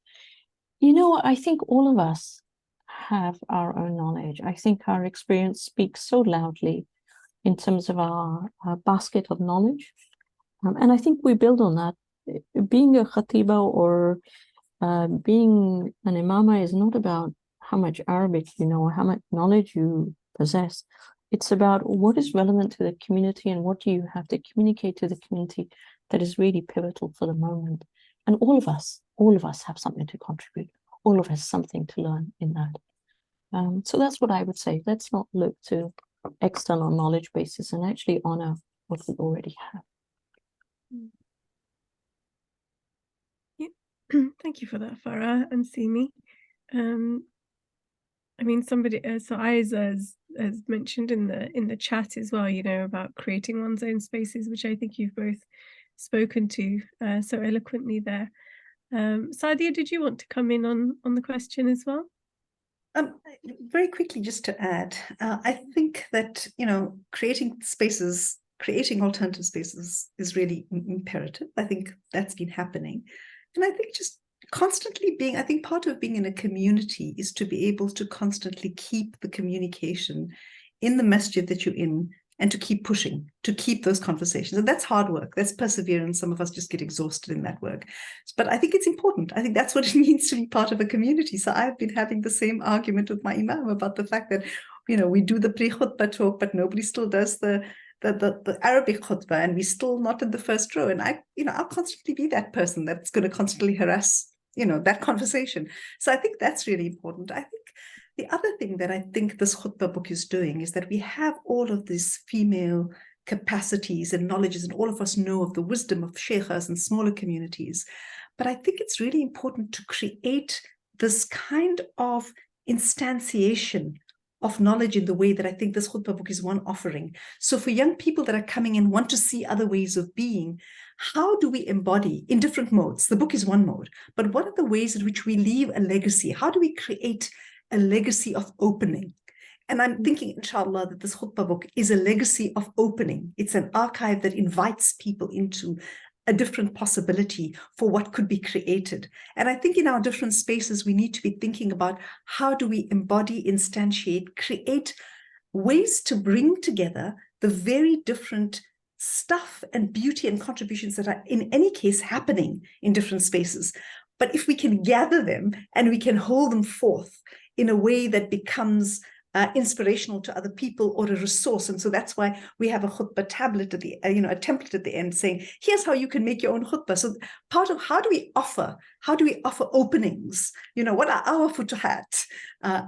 I think all of us have our own knowledge. I think our experience speaks so loudly in terms of our basket of knowledge. And I think we build on that. Being a khatiba or being an imama is not about how much Arabic you know or how much knowledge you possess. It's about what is relevant to the community and what do you have to communicate to the community that is really pivotal for the moment. And all of us have something to contribute. All of us have something to learn in that. So that's what I would say. Let's not look to external knowledge bases and actually honor what we already have. Yeah. Thank you for that, Farah and Seemi. I mean, somebody, so Aiza has mentioned in the chat as well, about creating one's own spaces, which I think you've both spoken to so eloquently there. Sadia, did you want to come in on the question as well? Very quickly, just to add, I think that, creating alternative spaces is really imperative. I think that's been happening. And I think just constantly I think part of being in a community is to be able to constantly keep the communication in the masjid that you're in and to keep pushing, to keep those conversations. And that's hard work. That's perseverance. Some of us just get exhausted in that work. But I think it's important. I think that's what it means to be part of a community. So I've been having the same argument with my imam about the fact that, we do the pre-khutbah talk, but nobody still does the Arabic khutbah, and we're still not in the first row. And I'll constantly be that person that's going to constantly harass, that conversation. So I think that's really important. I think the other thing that I think this khutbah book is doing is that we have all of these female capacities and knowledges, and all of us know of the wisdom of sheikhas and smaller communities. But I think it's really important to create this kind of instantiation of knowledge in the way that I think this khutbah book is one offering. So for young people that are coming in, want to see other ways of being, how do we embody in different modes? The book is one mode, but what are the ways in which we leave a legacy? How do we create a legacy of opening? And I'm thinking, inshallah, that this khutbah book is a legacy of opening. It's an archive that invites people into a different possibility for what could be created. And I think in our different spaces, we need to be thinking about how do we embody, instantiate, create ways to bring together the very different stuff and beauty and contributions that are in any case happening in different spaces. But if we can gather them and we can hold them forth in a way that becomes inspirational to other people or a resource. And so that's why we have a khutbah tablet at the, a template at the end saying, here's how you can make your own khutbah. So part of how do we offer openings? What are our futuhat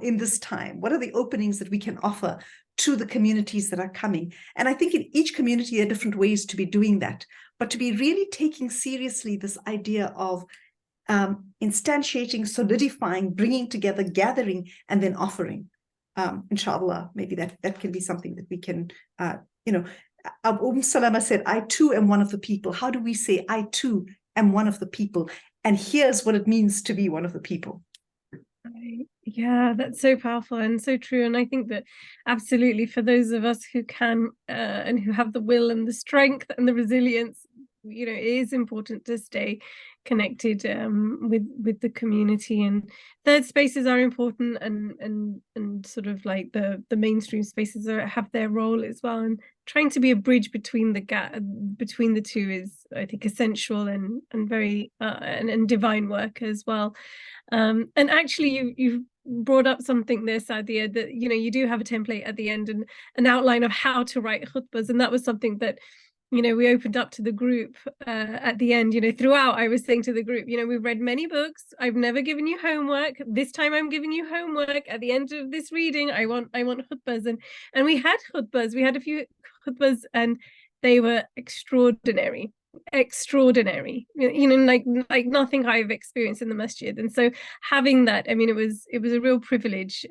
in this time? What are the openings that we can offer to the communities that are coming? And I think in each community, there are different ways to be doing that, but to be really taking seriously this idea of instantiating, solidifying, bringing together, gathering, and then offering. Inshallah, maybe that can be something that we can, Salama said, I too am one of the people. How do we say, I too am one of the people? And here's what it means to be one of the people. Yeah, that's so powerful and so true. And I think that absolutely for those of us who can and who have the will and the strength and the resilience, it is important to stay connected with the community, and third spaces are important, and sort of like the mainstream spaces have their role as well, and trying to be a bridge between the two is, I think, essential and very and divine work as well. And actually you've brought up something there, Sadia, that you do have a template at the end and an outline of how to write khutbahs, and that was something that we opened up to the group at the end. Throughout I was saying to the group, we've read many books, I've never given you homework, this time I'm giving you homework. At the end of this reading, I want khutbahs, and we had khutbahs, we had a few khutbahs, and they were extraordinary, like nothing I've experienced in the masjid. And so having that, it was a real privilege,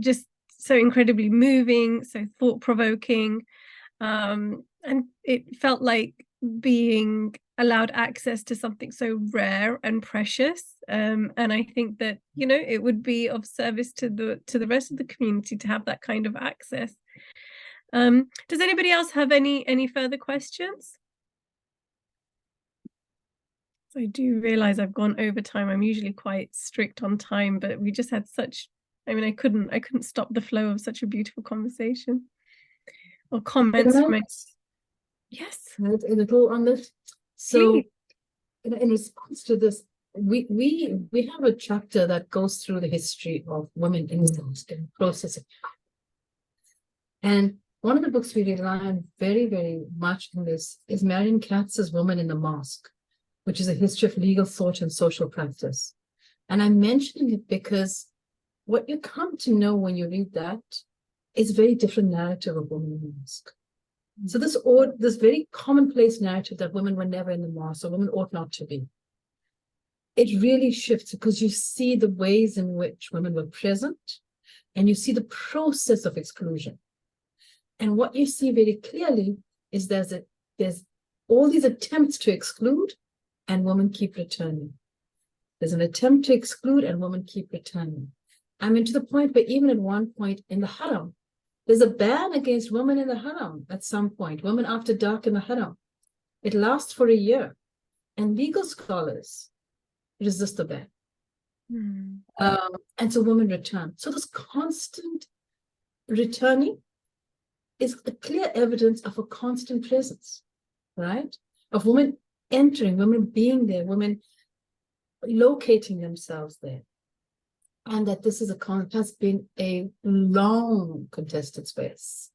just so incredibly moving, so thought-provoking. And it felt like being allowed access to something so rare and precious, and I think that it would be of service to the rest of the community to have that kind of access. Does anybody else have any further questions? So I do realize I've gone over time. I'm usually quite strict on time, but we just had such, I couldn't stop the flow of such a beautiful conversation. Or comments from it. Yes. A little on this. So in response to this, we have a chapter that goes through the history of women in the mosque and processing. And one of the books we rely on very, very much in this is Marion Katz's Woman in the Mosque, which is a history of legal thought and social practice. And I'm mentioning it because what you come to know when you read that is a very different narrative of women in the mosque. So this very commonplace narrative that women were never in the mosque, or women ought not to be, it really shifts because you see the ways in which women were present, and you see the process of exclusion. And what you see very clearly is there's all these attempts to exclude, and women keep returning. There's an attempt to exclude, and women keep returning. To the point where even at one point in the haram, there's a ban against women in the haram at some point, women after dark in the haram. It lasts for a year, and legal scholars resist the ban. And so women return. So this constant returning is a clear evidence of a constant presence, right? Of women entering, women being there, women locating themselves there. And that this is has been a long contested space.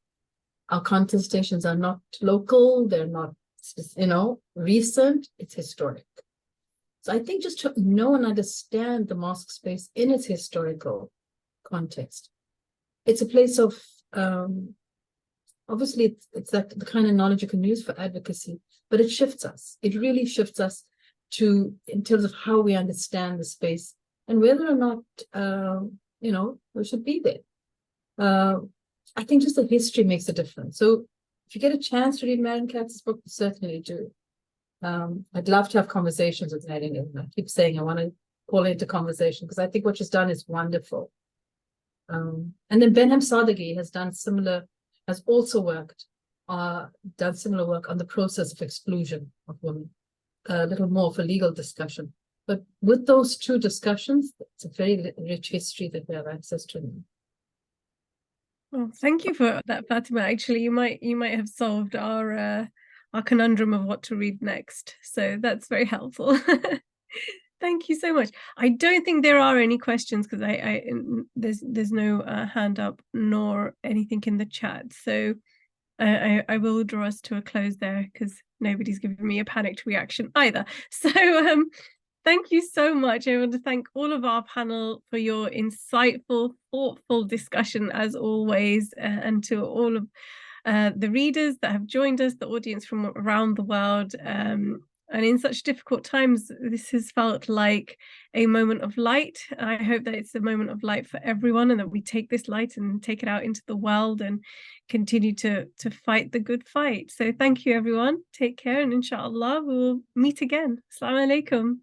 Our contestations are not local, they're not, recent, it's historic. So I think just to know and understand the mosque space in its historical context, it's a place of, obviously it's that the kind of knowledge you can use for advocacy, but it shifts us. It really shifts us in terms of how we understand the space and whether or not, we should be there. I think just the history makes a difference. So if you get a chance to read Marion Katz's book, certainly do. I'd love to have conversations with Marion. I keep saying I want to call into conversation because I think what she's done is wonderful. And then Benham Sadeghi has also worked done similar work on the process of exclusion of women, a little more of a legal discussion. But with those two discussions, it's a very rich history that we have access to now. Well, thank you for that, Fatima. Actually, you might have solved our conundrum of what to read next. So that's very helpful. Thank you so much. I don't think there are any questions because there's no hand up nor anything in the chat. So I will draw us to a close there because nobody's giving me a panicked reaction either. So thank you so much. I want to thank all of our panel for your insightful, thoughtful discussion as always, and to all of the readers that have joined us, the audience from around the world. And in such difficult times, this has felt like a moment of light. I hope that it's a moment of light for everyone and that we take this light and take it out into the world and continue to fight the good fight. So thank you, everyone. Take care, and inshallah, we'll meet again. Assalamu alaikum.